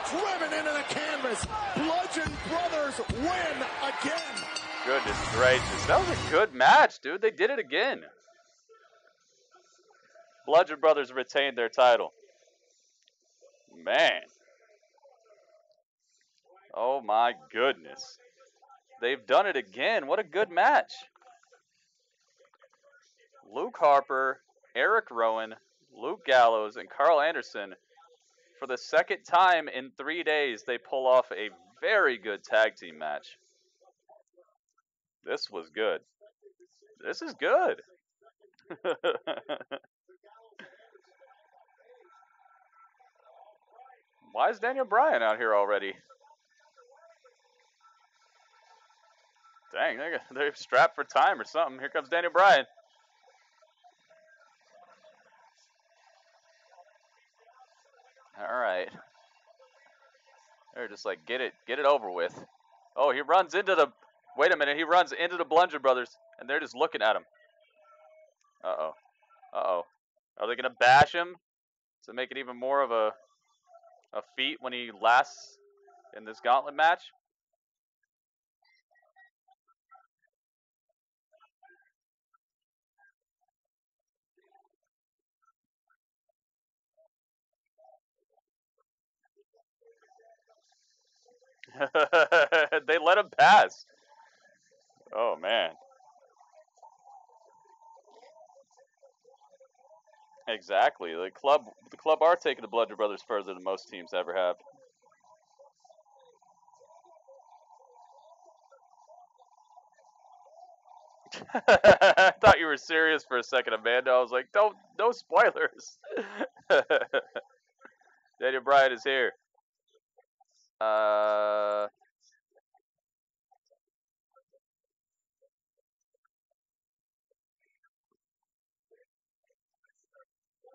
S11: Driven into the canvas. Bludgeon Brothers win again.
S1: Goodness gracious. That was a good match, dude. They did it again. Bludgeon Brothers retained their title. Man. Oh, my goodness. They've done it again. What a good match. Luke Harper, Eric Rowan, Luke Gallows, and Carl Anderson. For the second time in 3 days, they pull off a very good tag team match. This was good. This is good. Why is Daniel Bryan out here already? Dang, they're strapped for time or something. Here comes Daniel Bryan. All right. They're just like, get it over with. Oh, he runs into the, wait a minute, he runs into the Bludgeon Brothers, and they're just looking at him. Uh-oh. Uh-oh. Are they going to bash him to make it even more of a feat when he lasts in this Gauntlet match? They let him pass. Oh, man. Exactly. The club are taking the Bludgeon Brothers further than most teams ever have. I thought you were serious for a second, Amanda. I was like, no spoilers. Daniel Bryan is here.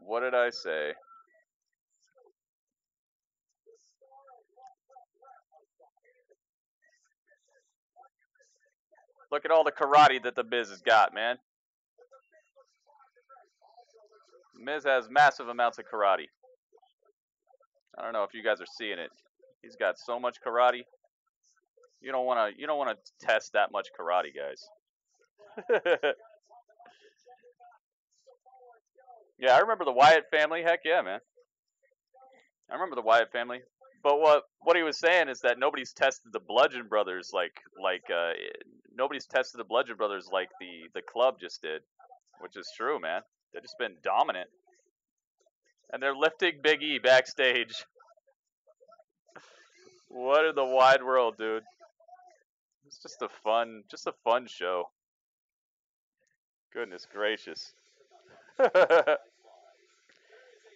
S1: What did I say? Look at all the karate that the Miz has got, man. Miz has massive amounts of karate. I don't know if you guys are seeing it. He's got so much karate. You don't want to test that much karate, guys. Yeah, I remember the Wyatt family. Heck yeah, man. I remember the Wyatt family. But what he was saying is that nobody's tested the Bludgeon Brothers nobody's tested the Bludgeon Brothers like the club just did, which is true, man. They've just been dominant. And they're lifting Big E backstage. What in the wide world, dude? It's just a fun show. Goodness gracious.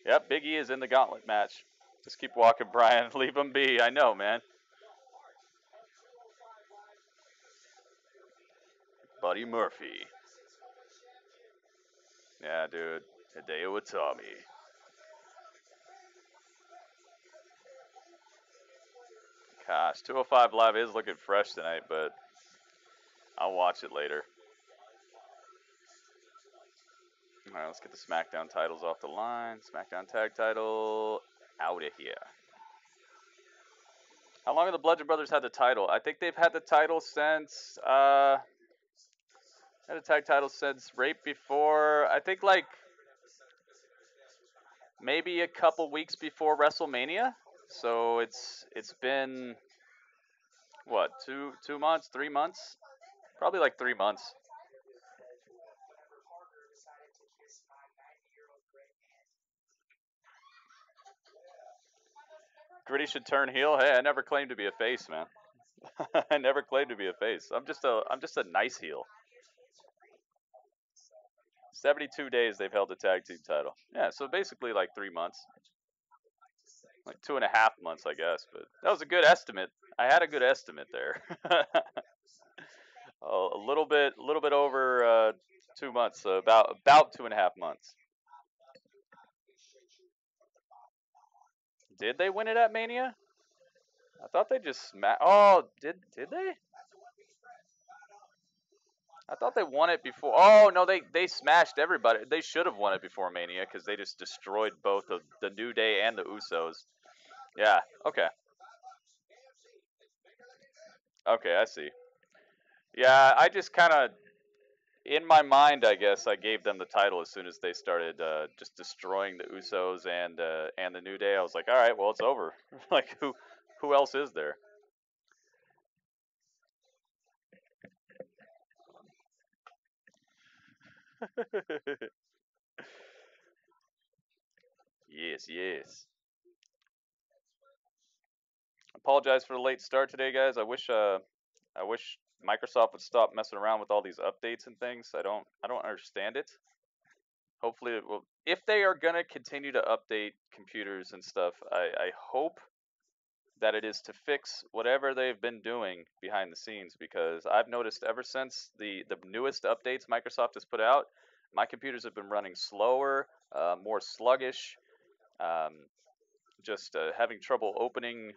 S1: Yep, Big E is in the Gauntlet match. Just keep walking, Brian. Leave him be. I know, man. Buddy Murphy. Yeah, dude. Hideo Itami. Gosh, 205 Live is looking fresh tonight, but I'll watch it later. Alright, let's get the SmackDown titles off the line. SmackDown tag title out of here. How long have the Bludgeon Brothers had the title? I think they've had the title since had a tag title since right before, I think like maybe a couple weeks before WrestleMania. So it's been what, 2 months, 3 months? Probably like 3 months. Gritty should turn heel. Hey, I never claimed to be a face, man. I never claimed to be a face. I'm just a nice heel. 72 days they've held the tag team title. Yeah, so basically like 3 months. Like 2.5 months, I guess, but that was a good estimate. I had a good estimate there. A little bit over 2 months, so about 2.5 months. Did they win it at Mania? I thought they just smashed. Oh, did they? I thought they won it before. Oh no, they smashed everybody. They should have won it before Mania because they just destroyed both of the New Day and the Usos. Yeah. Okay. Okay, I see. Yeah, I just kind of, in my mind, I guess I gave them the title as soon as they started just destroying the Usos and the New Day. I was like, all right, well, it's over. Like, who else is there? Yes. Apologize for the late start today, guys. I wish Microsoft would stop messing around with all these updates and things. I don't understand it. Hopefully it will. If they are gonna continue to update computers and stuff, I hope that it is to fix whatever they've been doing behind the scenes, because I've noticed ever since the newest updates Microsoft has put out, my computers have been running slower, more sluggish. just having trouble opening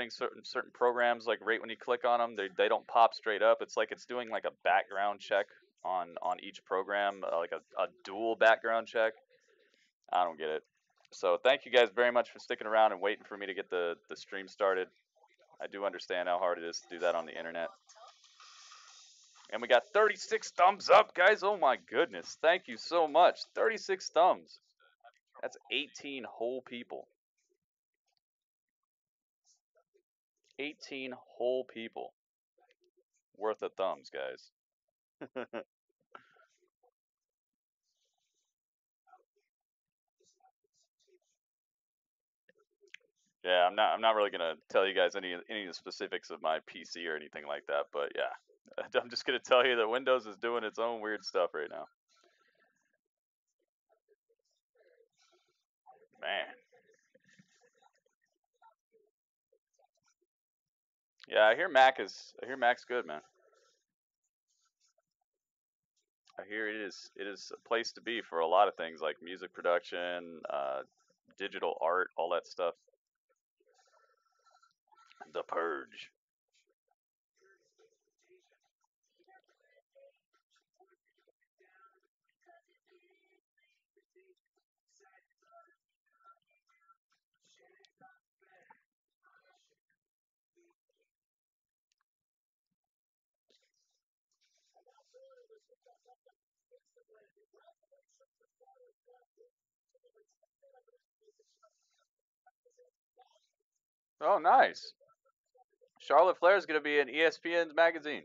S1: certain programs. Like right when you click on them, they don't pop straight up. It's like it's doing like a background check on each program, like a dual background check. I don't get it. So thank you guys very much for sticking around and waiting for me to get the stream started. I do understand how hard it is to do that on the internet. And we got 36 thumbs up, guys. Oh my goodness. Thank you so much. 36 thumbs. That's 18 whole people. 18 whole people worth of thumbs, guys. Yeah, I'm not really gonna tell you guys any of the specifics of my PC or anything like that, but yeah, I'm just gonna tell you that Windows is doing its own weird stuff right now. Man. Yeah, I hear Mac's good, man. I hear it is a place to be for a lot of things like music production, digital art, all that stuff. The Purge. Oh, nice. Charlotte Flair is going to be in ESPN's magazine.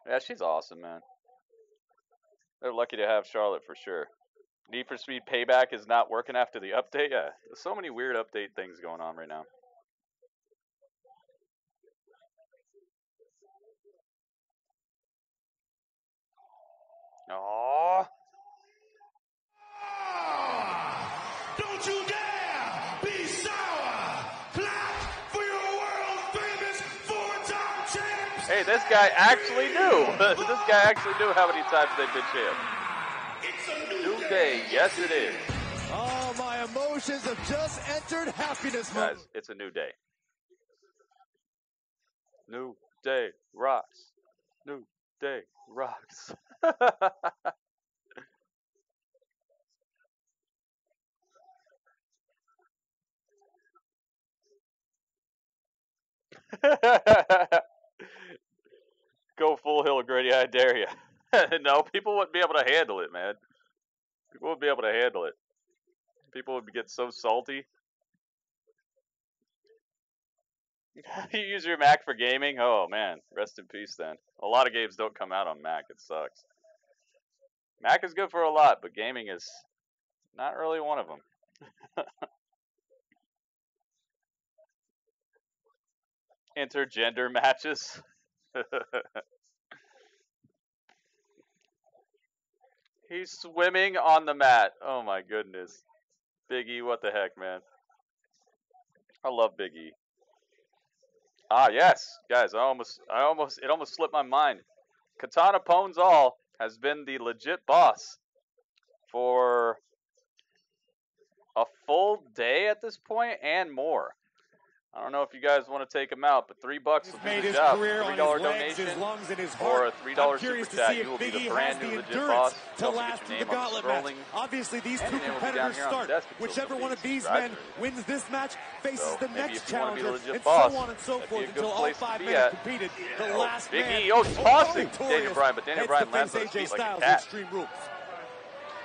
S1: Yeah, she's awesome, man. They're lucky to have Charlotte for sure. Need for Speed Payback is not working after the update. Yeah, there's so many weird update things going on right now. Aww.
S5: Don't you dare be sour. Clap for your world famous four-time champs.
S1: Hey, this guy actually knew. This guy actually knew how many times they've been champs.
S5: It's a
S1: New day. Yes, it is.
S4: Oh, my emotions have just entered happiness mode.
S1: Guys, it's a new day. New day rocks. New day rocks. Go full hill, Grady, I dare you. No, people wouldn't be able to handle it, man. People wouldn't be able to handle it. People would get so salty. You use your Mac for gaming? Oh, man. Rest in peace, then. A lot of games don't come out on Mac. It sucks. Mac is good for a lot, but gaming is not really one of them. Intergender matches. He's swimming on the mat. Oh my goodness. Big E, what the heck, man. I love Big E. Ah, yes. Guys, it almost slipped my mind. KatanaPwnzAll has been the legit boss for a full day at this point and more. I don't know if you guys want to take him out, but $3 will do the job. $3 donation or a $3 super chat. You will be the brand new legit boss.
S3: To last through the Gauntlet match. Obviously, these two competitors start. Whichever one of these men wins this match faces the next challenger, and so on and so forth until all 5 men have competed. The last man.
S1: Big E, tossing Daniel Bryan, but Daniel Bryan lands on his feet like a cat.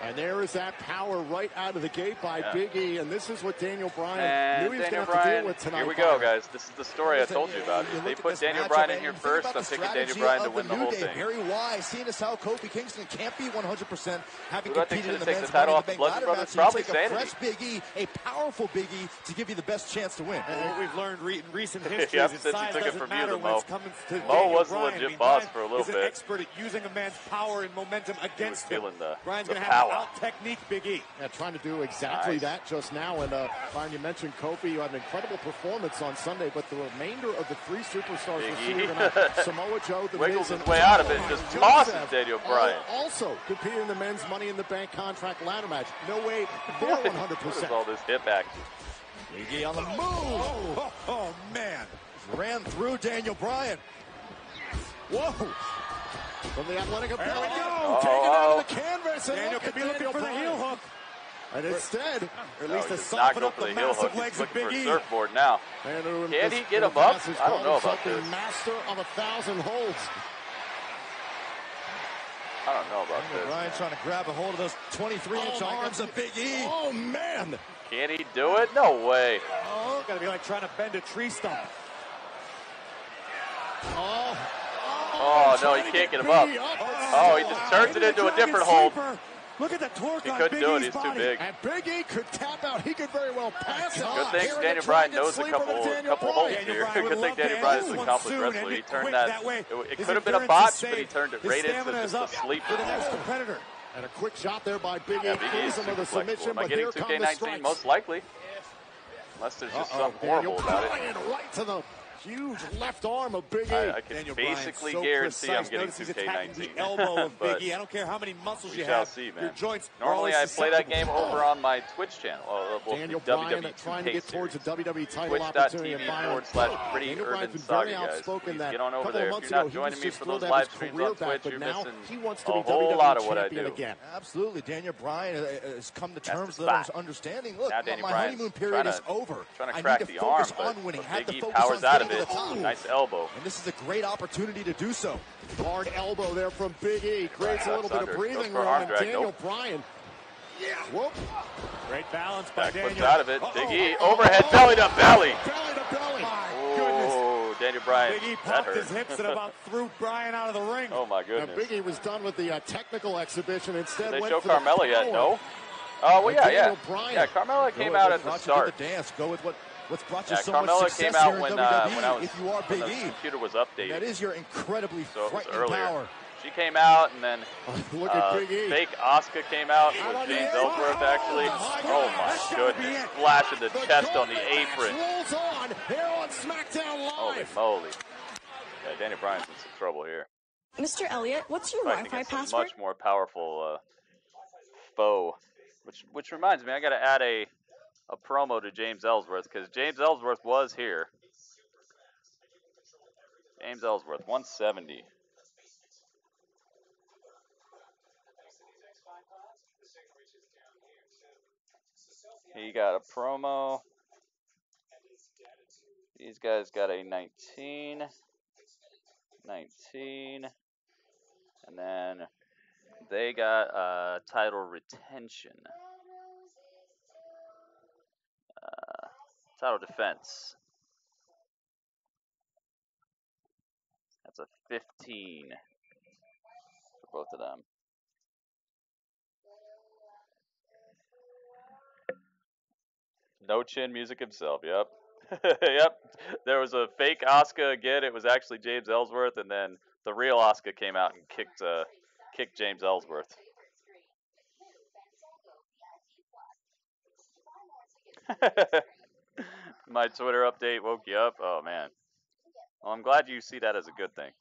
S11: And there is that power right out of the gate by Big E, and this is what Daniel Bryan knew he was going to have to deal with tonight.
S1: Here we go, guys. This is the story I told you about. If they put Daniel Bryan in here first, I'm picking Daniel Bryan to win the whole thing.
S4: Very wise, seeing as how Kofi Kingston can't be 100%, having
S1: Who
S4: competed in the
S1: take
S4: men's
S1: the title off
S4: Money
S1: the
S4: in the Bank
S1: Bludgeon
S4: ladder
S1: Brothers?
S4: match,
S1: Probably
S4: you take a
S1: Sanity.
S4: fresh Big E, a powerful Big E, to give you the best chance to win.
S3: And what we've learned in recent history
S1: Yep,
S3: is
S1: since
S3: size
S1: he took it
S3: doesn't
S1: from you,
S3: matter
S1: the
S3: when
S1: Mo.
S3: it's coming to
S1: Mo
S3: Daniel
S1: was the
S3: Bryan.
S1: legit boss for a little
S3: He's
S1: bit.
S3: an expert at using a man's power and momentum against him.
S1: Feeling the
S3: Bryan's
S1: the
S3: going to have out-technique Big E.
S11: Yeah, trying to do exactly that just now. And Brian, you mentioned Kofi. You had an incredible performance on Sunday, but the remainder of the three superstars we're seeing tonight, Samoa Joe, The
S1: Wiggles
S11: Miz,
S1: his way out of it and just tosses Daniel Bryan.
S11: Also competing in the men's Money in the Bank contract ladder match. No way, they're 100%.
S1: What is all this hip action?
S4: Big E on the move. Oh, man. Ran through Daniel Bryan. Whoa.
S11: From the athletic
S4: there
S11: ability.
S4: we
S11: go. Taking it out of the canvas. And
S3: Daniel could be looking for the heel hook.
S11: And instead,
S4: or at least to soften up the massive legs of Big E.
S1: Surfboard now. Can he get him up? I don't know about this.
S11: Master of 1,000 holds.
S1: I don't know about this.
S4: Bryan trying to grab a hold of those 23-inch arms of Big E.
S11: Oh, man.
S1: Can he do it? No way.
S3: Oh, gotta be like trying to bend a tree stump.
S1: Oh, no, he can't get him up. Oh, he just turns it into a different hold.
S3: Look at the torque
S1: he
S3: on
S1: couldn't
S3: Big
S1: do it.
S3: E's
S1: He's
S3: body.
S1: too big.
S11: And Big E could tap out. He could very well pass it.
S1: Good thing Daniel Bryan knows a couple holds here. Good thing Daniel Bryan is an accomplished wrestler. He turned that. It could have been a botch, but he turned it right into just a sleep.
S3: For the next competitor.
S11: And a quick shot there by Big E.
S1: Yeah, Big E is super flexible. Am I getting 2K19? Most likely. Unless there's just something horrible about it.
S11: Right to the huge left arm of Big E.
S1: I can basically guarantee I'm getting 2K19.
S3: The elbow of Big E. I don't care how many muscles you have.
S1: See, man.
S3: Your joints.
S1: Normally I play that game over on my Twitch channel.
S11: Daniel Bryan trying to get towards a WWE title opportunity.
S1: Twitch.tv/PrettyUrbanSaga, guys. Please get on over there. If you're not joining me for those live streams on Twitch, you're missing a whole lot of what I do.
S4: Absolutely. Daniel Bryan has come to terms with understanding. Look, my honeymoon period is over.
S1: Trying to crack the arm, but Big E powers out of it. Nice elbow.
S4: And this is a great opportunity to do so.
S11: Hard elbow there from Big E. Creates a little bit of breathing room. And Daniel Bryan. Whoop.
S3: Great balance by Daniel.
S1: Puts out of it. Big E overhead belly to belly.
S11: Belly to belly.
S1: Oh, Daniel Bryan.
S3: Big E popped his hips and about threw Bryan out of the ring.
S1: Oh my goodness.
S11: Now, Big E was done with the technical exhibition. Instead,
S1: did they
S11: went
S1: show
S11: for
S1: Carmella yet? No. Oh well, yeah. Carmella came out at the start.
S4: The dance. Go with what's brought you so
S1: Carmella
S4: much success
S1: came out
S4: here
S1: when
S4: in WWE,
S1: I was,
S4: if you are Big
S1: when
S4: E.
S1: the computer was updated.
S4: That is your incredibly frightening power.
S1: She came out, and then
S11: look at Big E.
S1: fake Asuka came out with James Ellsworth, actually. Oh my goodness. Splash in the chest on the apron.
S11: Rolls on here on SmackDown Live.
S1: Holy moly. Yeah, Daniel Bryan's in some trouble here.
S12: Mr. Elliott, what's your Wi-Fi password?
S1: Much more powerful foe. Which reminds me, I got to add a promo to James Ellsworth, because James Ellsworth was here. James Ellsworth, 170. He got a promo. These guys got a 19. 19. And then they got title retention. Title defense. That's a 15 for both of them. No Chin Music himself, yep. Yep. There was a fake Asuka again. It was actually James Ellsworth, and then the real Asuka came out and kicked James Ellsworth. My Twitter update woke you up? Oh, man. Well, I'm glad you see that as a good thing.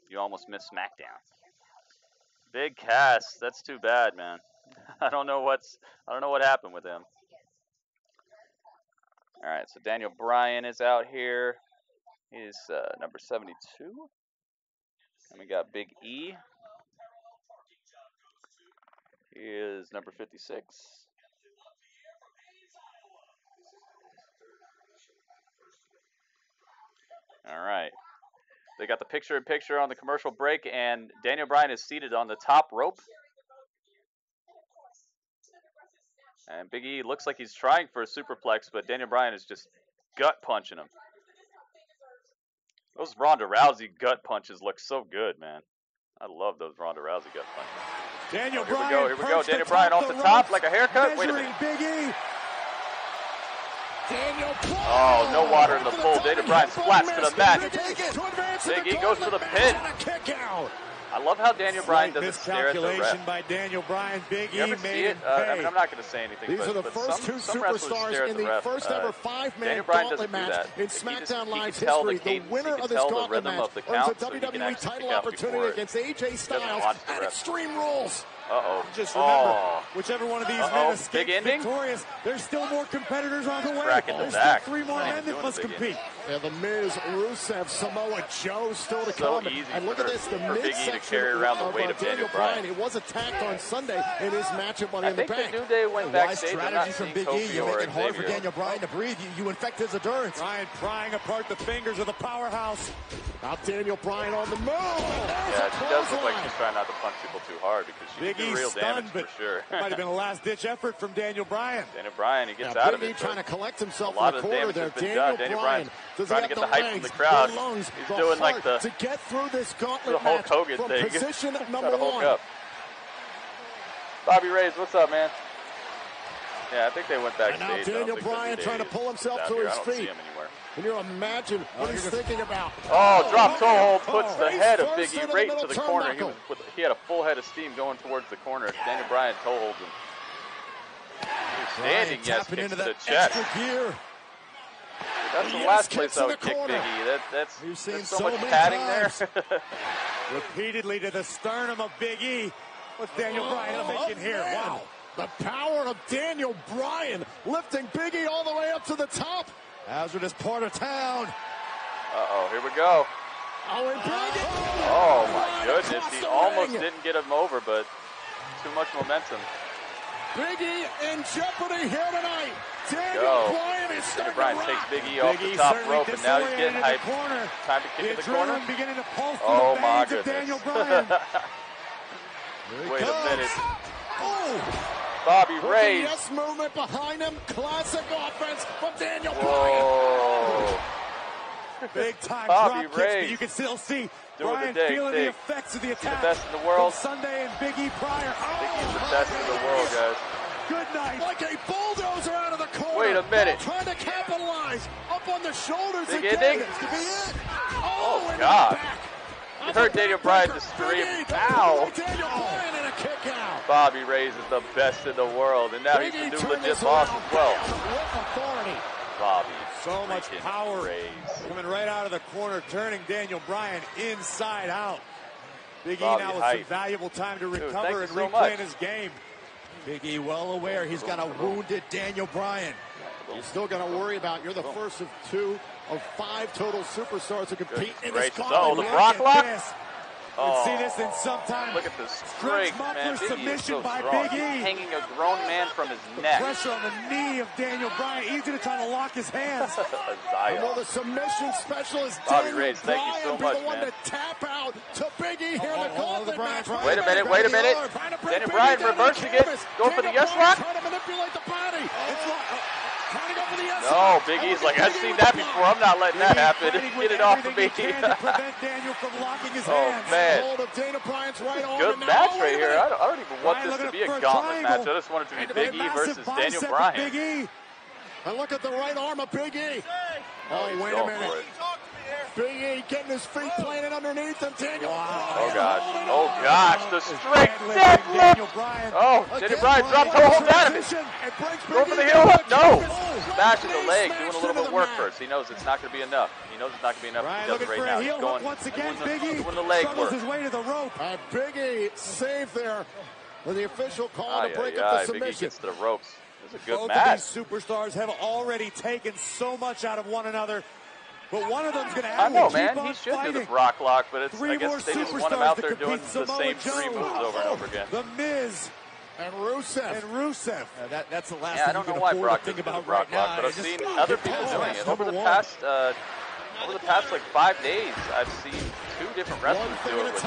S1: You almost missed SmackDown. Big Cass. That's too bad, man. I don't know what happened with him. All right, so Daniel Bryan is out here. He's number 72. And we got Big E. He is number 56. All right. They got the picture-in-picture on the commercial break, and Daniel Bryan is seated on the top rope. And Big E looks like he's trying for a superplex, but Daniel Bryan is just gut punching him. Those Ronda Rousey gut punches look so good, man. I love those Ronda Rousey gut punches.
S3: Daniel
S1: Bryan.
S3: Here
S1: we go. Daniel Bryan off the top like a haircut. Wait a minute.
S3: Big E.
S1: Oh, no water in the pool. Daniel Bryan splats to the mat. Big E goes to the pin. I love how Daniel Bryan doesn't stare at the ref.
S3: Miscalculation by Daniel Bryan. Big E made it.
S1: I mean, I'm not going to say anything.
S11: These are the first two superstars in the first ever 5-man gauntlet match in SmackDown Live's history. The winner of this gauntlet match earns a WWE title opportunity against AJ Styles at Extreme Rules.
S3: Just remember, whichever one of these men escapes victorious, there's still more competitors on the way. There's still 3 more men that must compete.
S11: And the Miz, Rusev, Samoa Joe still to come. And look at this, the midsection of Daniel Bryan. It was attacked on Sunday in his match at Money in the Bank.
S1: I think the New Day went backstage.
S3: Strategy from Big E. You make it hard for Daniel Bryan to breathe. You infect his endurance. Bryan prying apart the fingers of the powerhouse.
S11: Now Daniel Bryan on the move.
S1: Yeah, she does look like she's trying not to punch people too hard because she can do real damage for sure.
S3: Might have been a last-ditch effort from Daniel Bryan.
S1: Daniel Bryan, he gets out of it.
S11: Trying to collect himself
S1: a lot of damage has been done. Daniel Bryan trying to get the hype from the crowd. He's doing like
S11: to get through this gauntlet
S1: the Hulk Hogan thing.
S11: Position number 1.
S1: Bobby Rays, what's up, man? Yeah, I think they went backstage.
S11: And now Daniel Bryan trying to pull himself to his feet. Can you imagine what he's thinking about?
S1: Oh, drop toe hold puts the head of Big E right into the corner. He had a full head of steam going towards the corner. Daniel Bryan toe holds him. Standing, yes, kicks to the chest. That's the last place I would kick Big E. There's so much padding there.
S3: Repeatedly to the sternum of Big E. What's Daniel Bryan thinking here? Wow.
S11: The power of Daniel Bryan lifting Big E all the way up to the top.
S3: Hazardous part of town.
S1: Here we go.
S11: Oh,
S1: my goodness. He almost didn't get him over, but too much momentum.
S11: Big E in jeopardy here tonight. Daniel Bryan is starting to rock.
S1: Takes Big E off the top rope, and now he's getting hyped. Time to kick in the corner.
S3: Beginning to pulse
S1: oh, my goodness.
S3: Daniel Bryan.
S1: Wait a minute. Bobby Rays.
S11: Yes, movement behind him. Classic offense from Daniel Bryan.
S3: Big time
S1: Bobby
S3: drop
S1: Rays.
S3: kicks, you can still see
S1: doing
S3: Bryan feeling the effects of the attack.
S1: The best in the world.
S3: Sunday and Big E prior.
S1: Big E's the best in the world, guys.
S3: Good night.
S11: Like a bulldozer out of the corner.
S1: Wait a minute.
S11: Trying to capitalize up on the shoulders.
S1: Big ending.
S11: This could be it.
S1: Oh God. You heard Daniel Bryan just scream, ow.
S11: Daniel Bryan and a kick out.
S1: Bobby Rays is the best in the world, and now he's the new legit boss as well. Bobby.
S3: So much power coming right out of the corner, turning Daniel Bryan inside out. Big E now with some valuable time to recover and reclaim his game. Big E well aware he's got a wounded Daniel Bryan.
S11: You're still going to worry about, you're the first of 2 of 5 total superstars to compete in this
S1: gauntlet. The Brock lock.
S3: Oh, see this in some time.
S1: Look at the strength, man.
S3: Submission by Big E.
S1: Hanging a grown man from his neck.
S3: Pressure on the knee of Daniel Bryan. Easy to try to lock his hands.
S11: Well, the submission specialist,
S1: Bobby Rays, thank you so much,
S11: the one to tap out to Big E here in the gauntlet match.
S1: Wait a minute. Daniel Bryan reversing it. Go for the yes lock.
S11: Trying to manipulate the body. Trying to go for the yes
S1: lock. No, Big E's like, I've seen that before. I'm not letting that happen. Get it off of me.
S3: To prevent Daniel from locking his hands.
S1: Oh, man.
S11: Hold of Dana Bryan's right arm.
S1: Good match right here. I don't even want this to be a gauntlet match. I just want it to be Big E versus Daniel Bryan.
S3: Big E.
S11: And look at the right arm of Big E. Oh, wait a minute. Big E getting his feet planted underneath him. Daniel.
S1: Oh, gosh. Oh, gosh. The straight deadlift. Oh, Daniel Bryan dropped toe hold out of it. Go for the heel hook. No. Smashing the leg, doing a little bit of work first. He knows it's not going to be enough. He knows it's not going to be enough. He does it right now. He's going
S3: once again. Big E
S1: doing the leg work.
S3: his way to the rope.
S11: Big E saved there with the official call to break up the submission.
S1: Big E gets to the ropes. This is a good
S3: match.
S1: Both
S3: of these superstars have already taken so much out of one another. But one of them's going to have
S1: to keep on He should do the Brock lock, but it's, I guess they just want him out there doing the same 3 moves over and over again.
S3: The Miz.
S11: And Rusev.
S3: That's the last thing
S1: I don't know why Brock doesn't do the Brock lock, but I've seen other people doing it. Over the past like 5 days, I've seen 2 different wrestlers do it with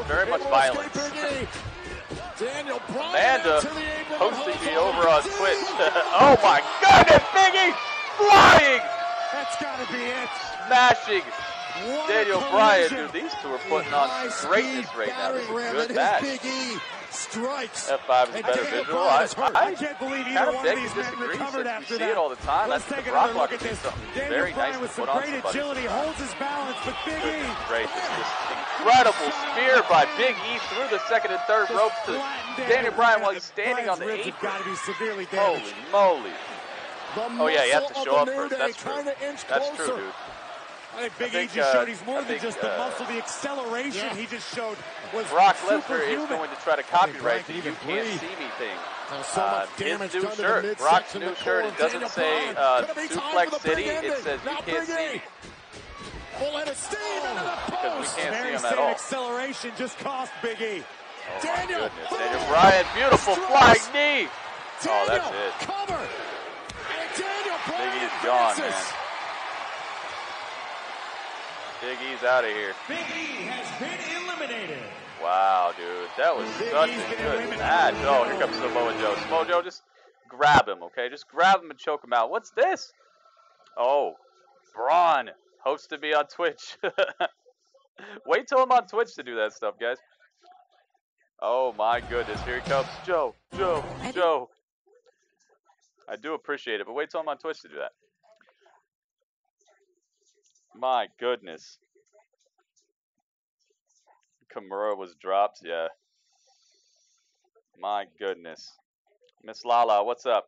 S1: very much violence. Amanda posting me over on Twitch. Oh my goodness, Big E! Flying!
S3: That's gotta be it.
S1: Smashing Daniel Bryan, dude, these two are putting on greatness right now. This is a good match.
S3: Big E strikes.
S1: F5 is a better visual.
S3: I can't believe either one of these men
S1: recovered after that. You see it all the time.
S3: Let's take another look at this. Daniel Bryan with some great agility holds his balance, but Big E.
S1: Great. This incredible spear by Big E through the second and third ropes to Daniel Bryan while he's standing on the apron.
S3: Got to be severely damaged.
S1: Holy moly. Oh yeah, you have to show up first. That's true. That's true, dude.
S3: I think Big E just showed he's more than just the muscle, the acceleration he just showed was
S1: Brock Lesnar is going to try to copyright the "You Can't See Me" thing. His new shirt, Brock's new shirt, it doesn't say Suplex City, it says "You Can't See Me." Because we can't see him at all.
S3: Acceleration just cost Big E.
S1: Oh my goodness. Daniel Bryan, beautiful flying knee. Oh, that's it. Big E's gone, man. Big E's out of here.
S3: Big E has been eliminated.
S1: Wow, dude. That was such a good match. Oh, here comes Samoa Joe. Samoa Joe, just grab him, okay? Just grab him and choke him out. What's this? Oh, Braun. Hopes to be on Twitch. Wait till I'm on Twitch to do that stuff, guys. Oh, my goodness. Here he comes. Joe. I do appreciate it, but wait till I'm on Twitch to do that. My goodness. Kimura was dropped, yeah. My goodness. Miss Lala, what's up?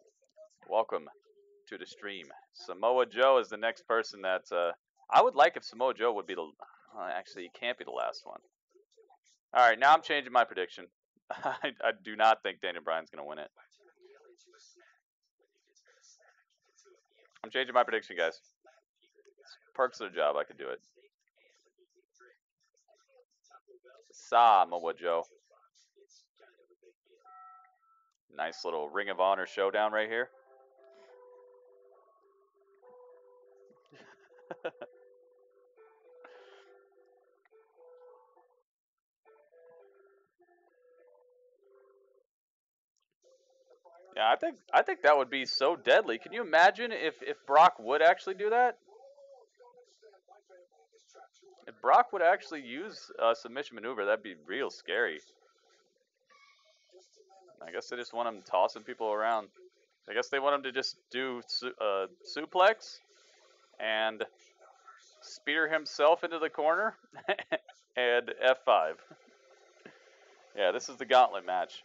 S1: Welcome to the stream. Samoa Joe is the next person that I would like if Samoa Joe would be the... actually, he can't be the last one. Alright, now I'm changing my prediction. I do not think Daniel Bryan's going to win it. I'm changing my prediction, guys. Perks of the job, I could do it. Samoa Joe. Nice little Ring of Honor showdown right here. Yeah, I think that would be so deadly. Can you imagine if Brock would actually do that? If Brock would actually use a submission maneuver, that'd be real scary. I guess they just want him tossing people around. I guess they want him to just do suplex and spear himself into the corner and F5. Yeah, this is the Gauntlet match.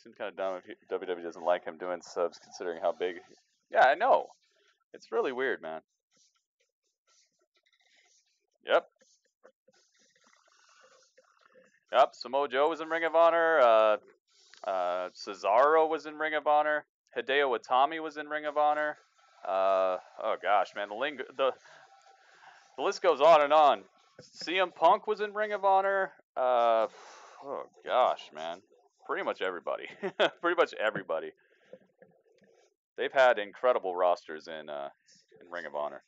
S1: Seems kind of dumb if WWE doesn't like him doing subs, considering how big. Yeah, I know. It's really weird, man. Yep. Samoa Joe was in Ring of Honor. Cesaro was in Ring of Honor. Hideo Itami was in Ring of Honor. Oh gosh, man, the list goes on and on. CM Punk was in Ring of Honor. Oh gosh, man. Pretty much everybody. Pretty much everybody. They've had incredible rosters in Ring of Honor.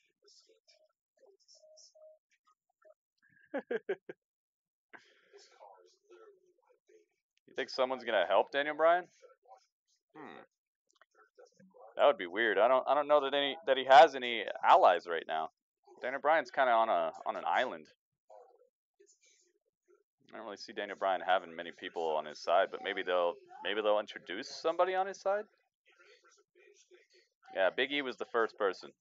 S1: You think someone's gonna help Daniel Bryan? That would be weird. I don't know that he has any allies right now. Daniel Bryan's kind of on an island. I don't really see Daniel Bryan having many people on his side, but maybe they'll introduce somebody on his side. Yeah, Big E was the first person.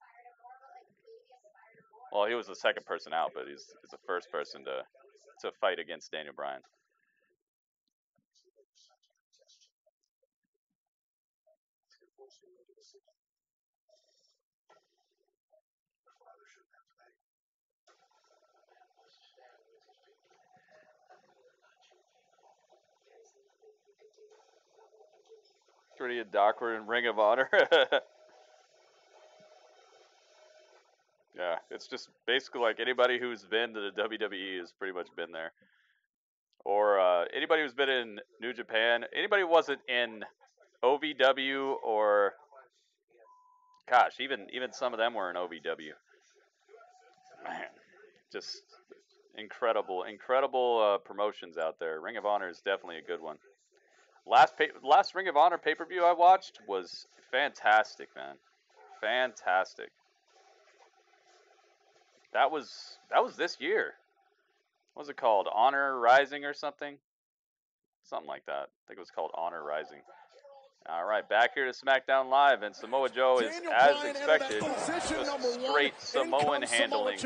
S1: Well, he was the second person out, but he's the first person to fight against Daniel Bryan. Pretty awkward in Ring of Honor. Yeah, it's just basically like anybody who's been to the WWE has pretty much been there. Or anybody who's been in New Japan. Anybody who wasn't in OVW or... Gosh, even some of them were in OVW. Man, just incredible promotions out there. Ring of Honor is definitely a good one. Last Ring of Honor pay-per-view I watched was fantastic, man. Fantastic. That was this year. What was it called? Honor Rising or something? Something like that. I think it was called Honor Rising. All right, back here to SmackDown Live, and Samoa Joe is, as expected, just straight Samoan handling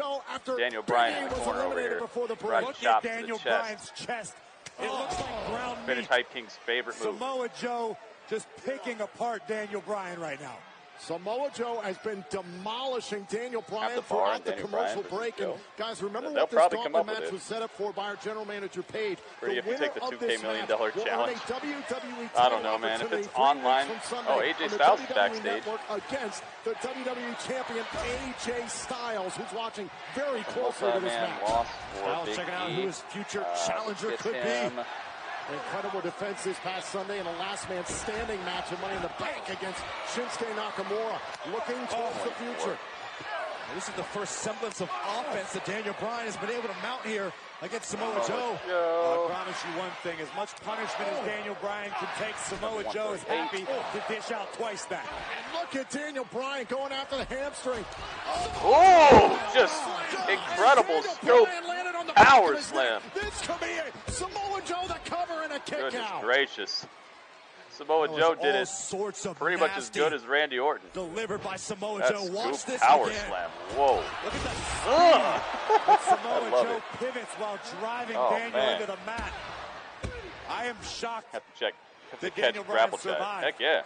S1: Daniel Bryan in the corner over here. Right chop to the chest.
S3: It looks like ground meat.
S1: Finish Hype King's favorite move.
S3: Samoa Joe just picking apart Daniel Bryan right now.
S11: Samoa Joe has been demolishing Daniel Bryan throughout the commercial break. And guys, remember what this Gauntlet match was set up for by our general manager, Paige.
S1: Pretty if you take the $2K million challenge. I don't know, man. If it's online. Oh, AJ Styles is backstage.
S11: Against the WWE champion, AJ Styles, who's watching very closely to this match.
S4: Styles checking out who his future challenger could be.
S11: Incredible defense this past Sunday in a last man standing match of Money in the Bank against Shinsuke Nakamura. Looking towards the future.
S4: This is the first semblance of offense that Daniel Bryan has been able to mount here against Samoa Joe.
S3: I promise you one thing, as much punishment as Daniel Bryan can take, Samoa Joe is happy to dish out twice that.
S11: And look at Daniel Bryan going after the hamstring.
S1: Oh, just incredible scope power slam.
S11: This could be a Samoa Joe the cover and a kick out.
S1: Goodness gracious. Samoa Joe did it pretty much as good as Randy Orton.
S3: Delivered by Samoa Joe.
S1: Watch this power slam. Whoa.
S3: Look at that. Samoa Joe pivots while driving Daniel into the mat. I am shocked.
S1: Have to check. Have to catch grapple check. Heck yeah.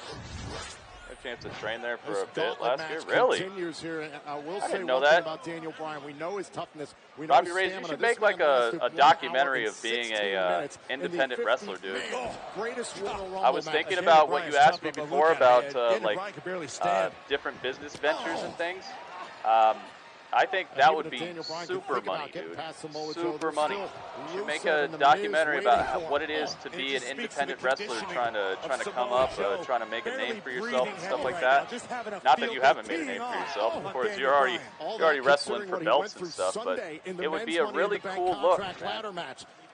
S1: A chance to train there for a bit last year. Really?
S11: Continues here. And I will
S1: say
S11: one thing about Daniel Bryan. We know his toughness. We know
S1: Robbie Reyes, you should make like a documentary of being a independent wrestler, dude. I was thinking about what you asked me before about different business ventures and things. I think that would be super money, dude. Super money. You should make a documentary about what it is to be an independent wrestler trying to come up, trying to make a name for yourself and stuff like that. Not that you haven't made a name for yourself. Of course, you're already wrestling for belts and stuff, but it would be a really cool look.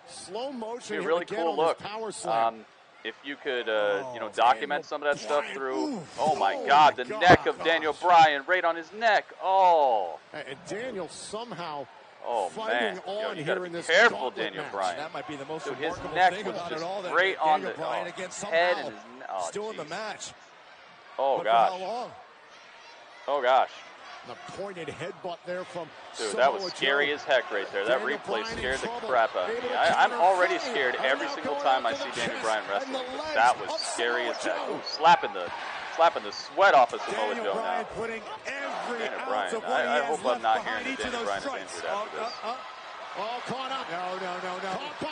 S11: Slow motion.
S1: It'd be a really cool look. If you could, document some of that stuff through, oh my God, the neck of Daniel Bryan, right on his neck. Oh.
S11: And Daniel somehow
S1: fighting
S11: on
S1: you
S11: here in this
S1: careful, Daniel Bryan.
S4: That might be the most
S1: his neck was just right on the head and his
S4: still in the match.
S1: Oh gosh. Oh gosh.
S11: The pointed headbutt there from
S1: Dude, that was scary as heck right there. That replay scared the crap out of me. I'm already scared every single time I see Daniel Bryan wrestling. But that was scary as heck. Ooh, slapping the sweat off of Samoa Joe now. Daniel Bryan. I hope I'm not hearing that Daniel Bryan is injured after this.
S11: Caught up. No.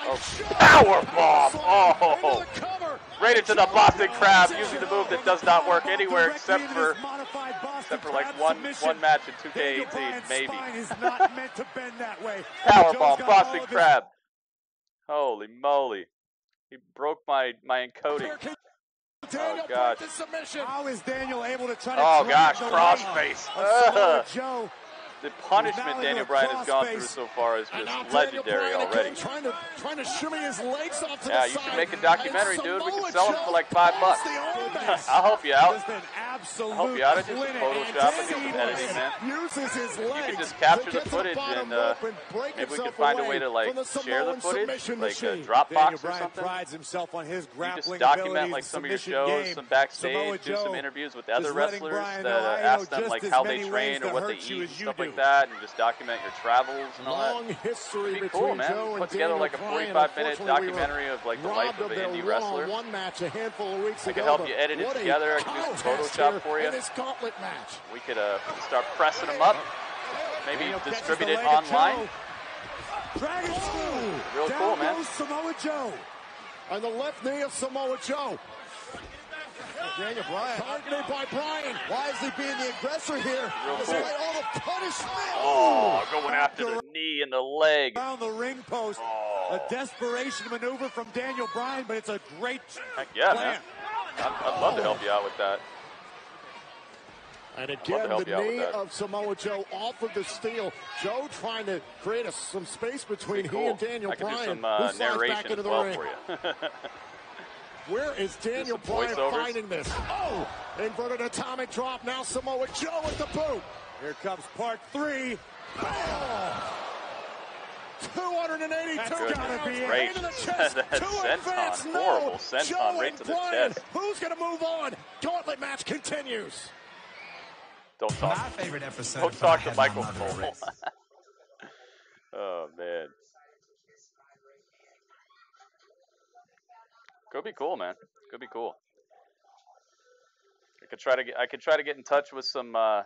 S1: Oh, power bomb. Oh. Right into the Boston Crab, using the move that does not work anywhere except for like one match in 2K18, maybe. Powerbomb, Boston Crab. Holy moly. He broke my encoding. Oh, gosh.
S3: How is Daniel able to try to
S1: crossface. The punishment Daniel Bryan has gone through so far is just legendary already.
S11: Trying to shimmy his legs off to the
S1: side. You should make a documentary, dude. We can sell them for like $5. I'll help you out. I'll help you out. I do some Photoshop. I do some editing, man. You can just capture the footage and maybe we can find a way to like share the footage, like a Dropbox or something. You just document like some of your shows, some backstage, do some interviews with other wrestlers that ask them like how they train or what they eat, stuff like that, and just document your travels and all that. It'd be cool, man. Put together like a 45-minute documentary of like the life of an indie wrestler. I can help you edit it together. I can do some Photoshop for you. We could start pressing them up. Maybe distribute it online. Real cool, man.
S3: Samoa Joe.
S11: On the left knee of Samoa Joe.
S4: Daniel Bryan.
S11: Targeted by Bryan.
S4: Why is he being the aggressor here?
S1: Despite
S11: all the punishment.
S1: Oh, going after the knee and the leg.
S3: Down the ring post. A desperation maneuver from Daniel Bryan, but it's a great
S1: plan. Man. I'd love to help you out with that.
S11: And again, the knee of Samoa Joe off of the steel. Joe trying to create some space between he and Daniel Bryan.
S1: I can do some narration as well for you.
S11: Where is Daniel Bryan finding this? Oh, inverted atomic drop. Now Samoa Joe with the boot.
S3: Here comes part 3. Oh.
S11: 282
S1: pounds into the chest. That senton, horrible senton right to the chest.
S11: Who's going to move on? Gauntlet match continues.
S1: Don't talk.
S13: My favorite episode.
S1: Don't talk to Michael Cole. Oh man. Could be cool, man. Could be cool. I could try to get in touch with some of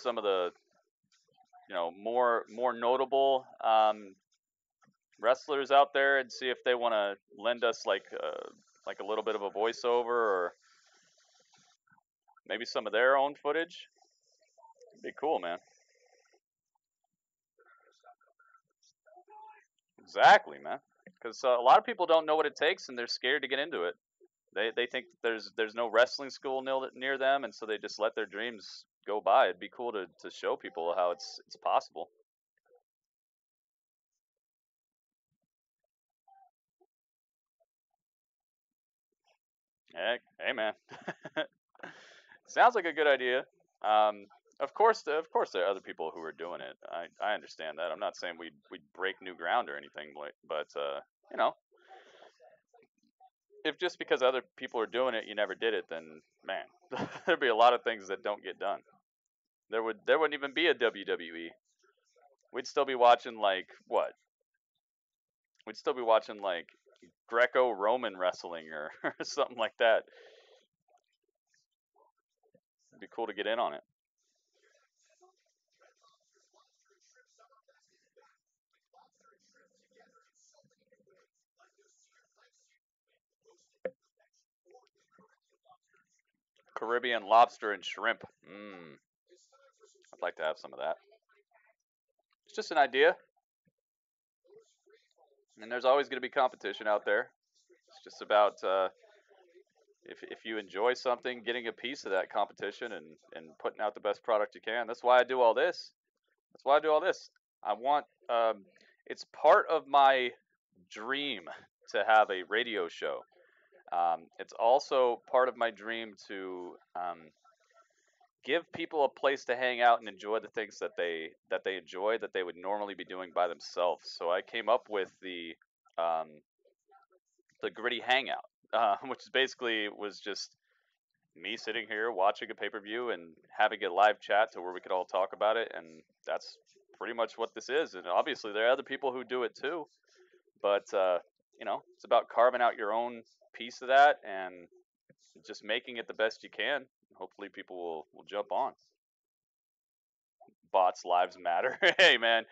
S1: the, you know, more notable wrestlers out there and see if they want to lend us like a little bit of a voiceover or maybe some of their own footage. It'd be cool, man. Exactly, man. Because a lot of people don't know what it takes and they're scared to get into it. They think that there's no wrestling school near them, and so they just let their dreams go by. It'd be cool to show people how it's possible. Hey man. Sounds like a good idea. Of course there are other people who are doing it. I understand that. I'm not saying we'd break new ground or anything, but you know, if just because other people are doing it, you never did it, then man, there'd be a lot of things that don't get done. There wouldn't even be a WWE. We'd still be watching like what? We'd still be watching like Greco-Roman wrestling or something like that. It'd be cool to get in on it. Caribbean lobster and shrimp. I'd like to have some of that. It's just an idea. And there's always going to be competition out there. It's just about if you enjoy something, getting a piece of that competition and putting out the best product you can. That's why I do all this. That's why I do all this. I want, it's part of my dream to have a radio show. It's also part of my dream to give people a place to hang out and enjoy the things that they enjoy that they would normally be doing by themselves. So I came up with the Gritty Hangout, which was just me sitting here watching a pay-per-view and having a live chat to where we could all talk about it, and that's pretty much what this is. And obviously there are other people who do it too, but you know, it's about carving out your own piece of that and just making it the best you can. Hopefully people will jump on. Bots' lives matter. Hey man,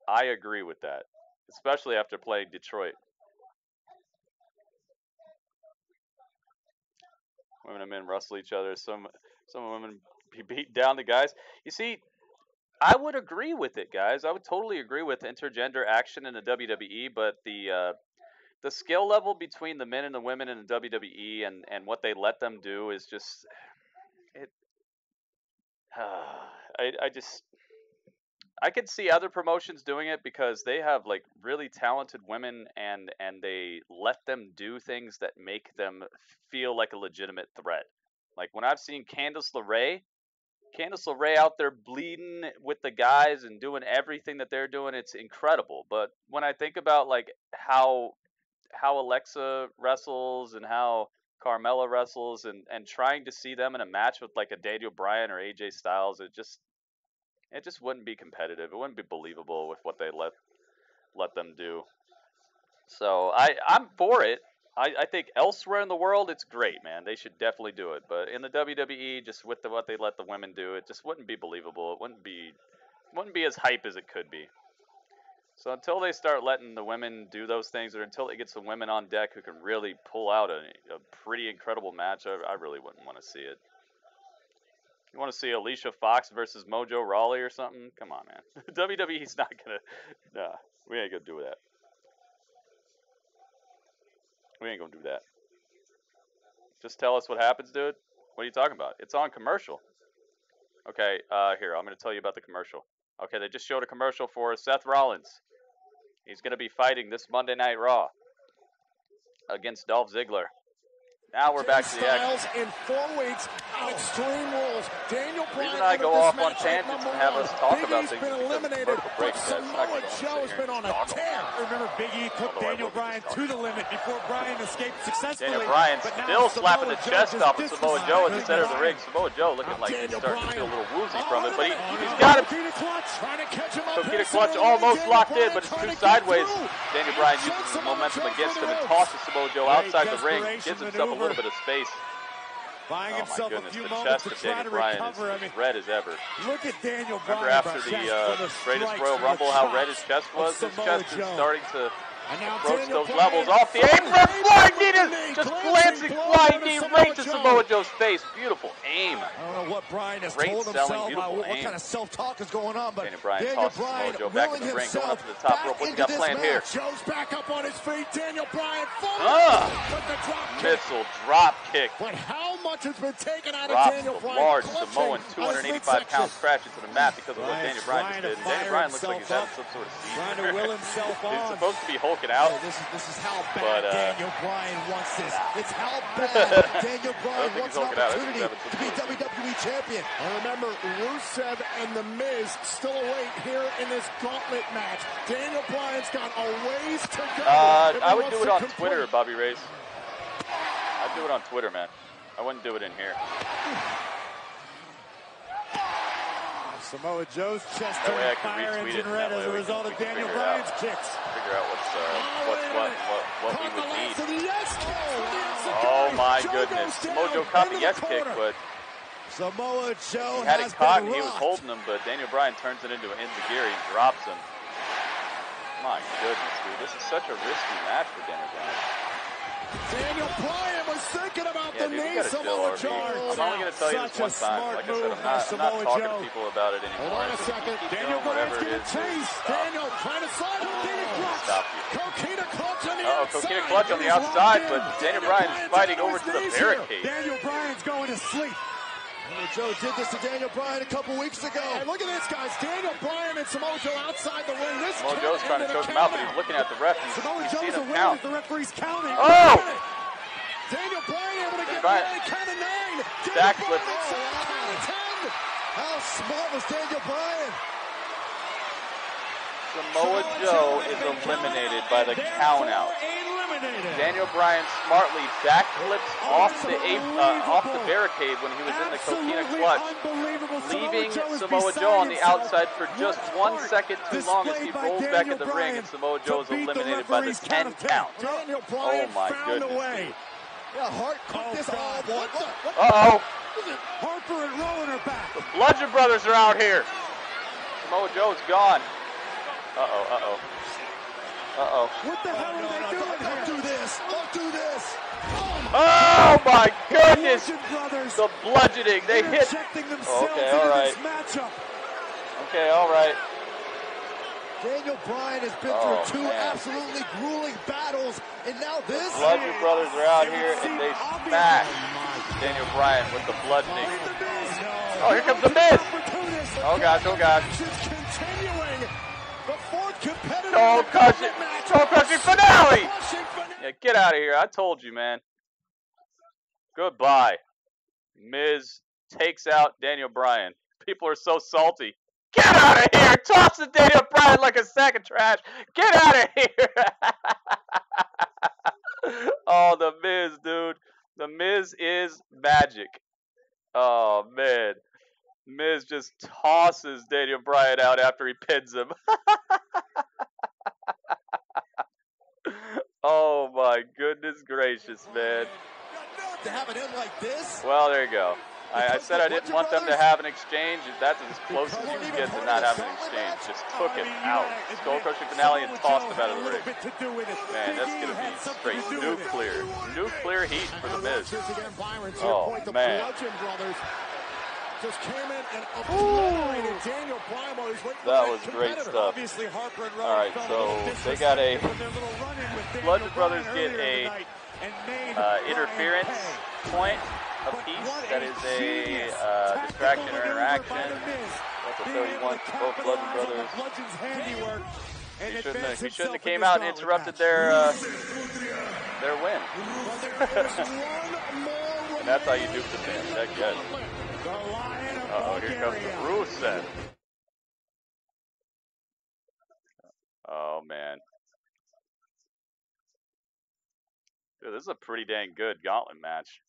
S1: I agree with that, especially after playing Detroit. Women and men wrestle each other. Some women beat down the guys. You see, I would agree with it, guys. I would totally agree with intergender action in the WWE, but the skill level between the men and the women in the WWE and what they let them do is just it. I could see other promotions doing it because they have like really talented women and they let them do things that make them feel like a legitimate threat. Like when I've seen Candice LeRae out there bleeding with the guys and doing everything that they're doing, it's incredible. But when I think about like how Alexa wrestles and how Carmella wrestles and trying to see them in a match with like a Daniel Bryan or AJ Styles, it just wouldn't be competitive. It wouldn't be believable with what they let them do. So I'm for it. I think elsewhere in the world it's great, man. They should definitely do it. But in the WWE, just with what they let the women do, it just wouldn't be believable. It wouldn't be as hype as it could be. So until they start letting the women do those things, or until they get some women on deck who can really pull out a pretty incredible match, I really wouldn't want to see it. You want to see Alicia Fox versus Mojo Rawley or something? Come on, man. WWE's not gonna. Nah, we ain't gonna do that. We ain't gonna do that. Just tell us what happens, dude. What are you talking about? It's on commercial. Okay, here, I'm gonna tell you about the commercial. Okay, they just showed a commercial for Seth Rollins. He's gonna be fighting this Monday Night Raw. against Dolph Ziggler. Now we're back to the action.
S11: In 4 weeks, Extreme Rules. Daniel Bryan.
S1: The reason I go off on tangents and have us talk about things
S11: been eliminated. Samoa Joe has been on a tear.
S3: Remember, Big E took Daniel Bryan to the limit before Bryan escaped successfully.
S1: Daniel Bryan still slapping the chest off of Samoa Joe at the center of the ring. Samoa Joe looking like he's starting to feel a little woozy from it, but he's got him. Coquina clutch almost locked in, but it's too sideways. Daniel Bryan uses the momentum against him and tosses Samoa Joe outside the ring, gives himself a little bit of space.
S3: Buying himself a few moments to try to recover.
S1: Is red as ever.
S3: Look at Daniel Bryan.
S1: Remember after the greatest Royal Rumble, how red his chest was? His chest is starting to approach those levels. Off the apron, flying knee, just glancing flying knee right to Samoa Joe's face. Beautiful aim.
S4: I don't know what Bryan has told himself about what kind of self-talk is going on, but
S1: Daniel Bryan tosses Samoa Joe back in the ring, going up to the top rope. What's he got planned here?
S11: Joe's back up on his feet. Daniel Bryan
S1: missile drop kick.
S11: But how much has been taken out of Daniel Bryan?
S1: Large Samoan 285-pound crash into the mat because of what Daniel Bryan just did. Daniel Bryan looks like he's having some sort of seizure.
S3: Trying to will himself on.
S1: He's supposed to be hulking out.
S4: This is how bad Daniel Bryan wants this. It's how bad Daniel Bryan wants an opportunity to be WWE champion.
S11: And remember, Rusev and The Miz still await here in this gauntlet match. Daniel Bryan's got a ways to go.
S1: I would do it on Twitter, Bobby Race. I'd do it on Twitter, man. I wouldn't do it in here.
S3: Samoa Joe's chest
S1: that way I can
S3: fire
S1: retweet it,
S3: engine red as a result of Daniel Bryan's kicks.
S1: Figure out what we would need. Oh my goodness. Samoa Joe caught the yes kick, but
S4: Samoa Joe
S1: had it caught and he was holding him, but Daniel Bryan turns it into an enziguri and drops him. My goodness, dude. This is such a risky match for Daniel Bryan.
S11: Daniel Bryan was thinking about the knee, Samoa Joe.
S1: I'm only going to tell you this one time. Like I said, I'm not talking to people about it anymore.
S11: Hold on a second. Daniel Bryan's going to chase. Daniel trying to slide.
S1: Stop you.
S11: Coquina clutch on the outside.
S1: Coquina clutch on the outside, but Daniel Bryan is fighting over to the barricade.
S3: Daniel Bryan's going to sleep.
S4: Joe did this to Daniel Bryan a couple weeks ago.
S11: Hey, look at this, guys. Daniel Bryan and Samoa Joe outside the ring.
S1: Samoa Joe's trying to choke him out, but he's looking at the ref. He's seeing him count.
S3: The referee's counting.
S1: Oh!
S11: Daniel Bryan able to get
S1: Bryan.
S11: Count of 9.
S1: Backflip.
S4: How smart was Daniel Bryan?
S1: Samoa Joe is eliminated by the count out. Daniel Bryan smartly backflips off the barricade when he was in the Coquina clutch, leaving Samoa Joe on the outside for just 1 second too long as he rolls back in the ring, and Samoa Joe is eliminated by the 10 count. Oh my goodness.
S4: Yeah, Hart caught this all.
S1: Uh-oh.
S3: Harper and Rowan are back.
S1: The Bludgeon Brothers are out here. Samoa Joe's gone. Uh-oh.
S3: What the hell are they doing here?
S4: Don't do this. Don't do this.
S1: Oh my goodness. The bludgeoning. They hit.
S3: Okay, all right.
S1: Okay, all right.
S4: Daniel Bryan has been through 2 absolutely grueling battles, and now this.
S1: The Bludgeon Brothers are out here, and they smash Daniel Bryan with the bludgeoning. Oh, here comes the Miz. Oh gosh. Skull-crushing finale. Yeah, get out of here. I told you, man. Goodbye. Miz takes out Daniel Bryan. People are so salty. Get out of here! Tosses Daniel Bryan like a sack of trash. Get out of here! Oh, the Miz, dude. The Miz is magic. Oh, man. Miz just tosses Daniel Bryan out after he pins him. Oh, my goodness gracious, man.
S4: To have it in like this?
S1: Well, there you go. I said I didn't want them to have an exchange. That's as close as you can get to not having an exchange. Just took it out. SkullCrusherPrincess and tossed him out of the ring. Man, that's going to be straight nuclear. Nuclear heat for the Miz. Oh, man. That was great stuff. Alright, so they got a... Bludgeon Brothers get a interference point apiece. That is a distraction or interaction. That's a 31 for both Bludgeon Brothers. He shouldn't have came out and interrupted their their win. And that's how you dupe the fans. Heck yes. Uh-oh, here comes the Rusev. Oh, man. Dude, this is a pretty dang good Gauntlet match.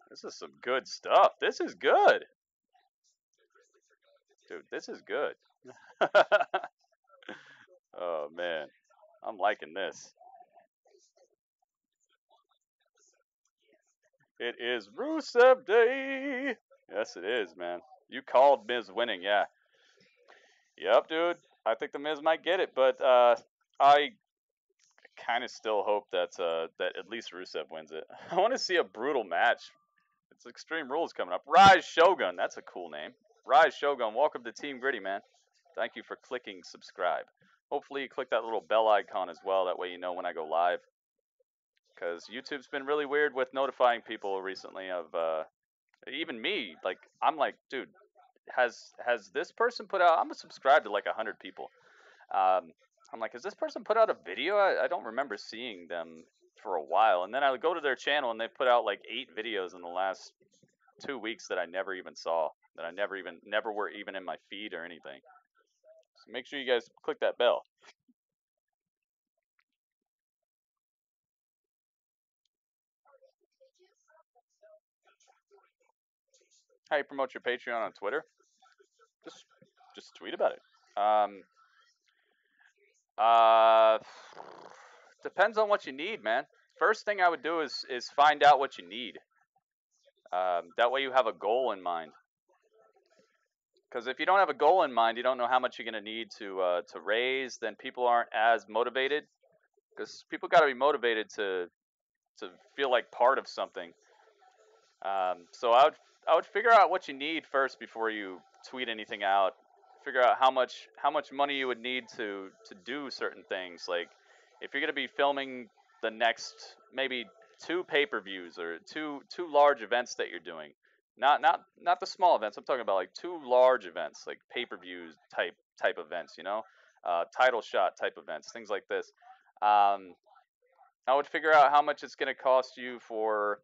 S1: This is some good stuff. This is good. Dude, this is good. Oh, man. I'm liking this. It is Rusev Day. Yes, it is, man. You called Miz winning, yeah. Yep, dude. I think the Miz might get it, but I kind of still hope that that at least Rusev wins it. I want to see a brutal match. It's Extreme Rules coming up. Rise Shogun. That's a cool name. Rise Shogun. Welcome to Team Gritty, man. Thank you for clicking subscribe. Hopefully you click that little bell icon as well. That way you know when I go live. Because YouTube's been really weird with notifying people recently of, even me. Like, I'm like, dude, has this person put out, I'm subscribed to like 100 people. I'm like, has this person put out a video? I don't remember seeing them for a while. And then I go to their channel and they put out like 8 videos in the last 2 weeks that I never even saw. That I never were even in my feed or anything. So make sure you guys click that bell. How you promote your Patreon on Twitter? Just tweet about it. Depends on what you need, man. First thing I would do is find out what you need. That way you have a goal in mind. Because if you don't have a goal in mind, you don't know how much you're going to need to raise, then people aren't as motivated. Because people got to be motivated to feel like part of something. So I would figure out what you need first before you tweet anything out. Figure out how much money you would need to do certain things. Like if you're going to be filming the next maybe 2 pay-per-views or two large events that you're doing. Not the small events. I'm talking about like 2 large events, like pay-per-views type events, you know, title shot type events, things like this. I would figure out how much it's going to cost you for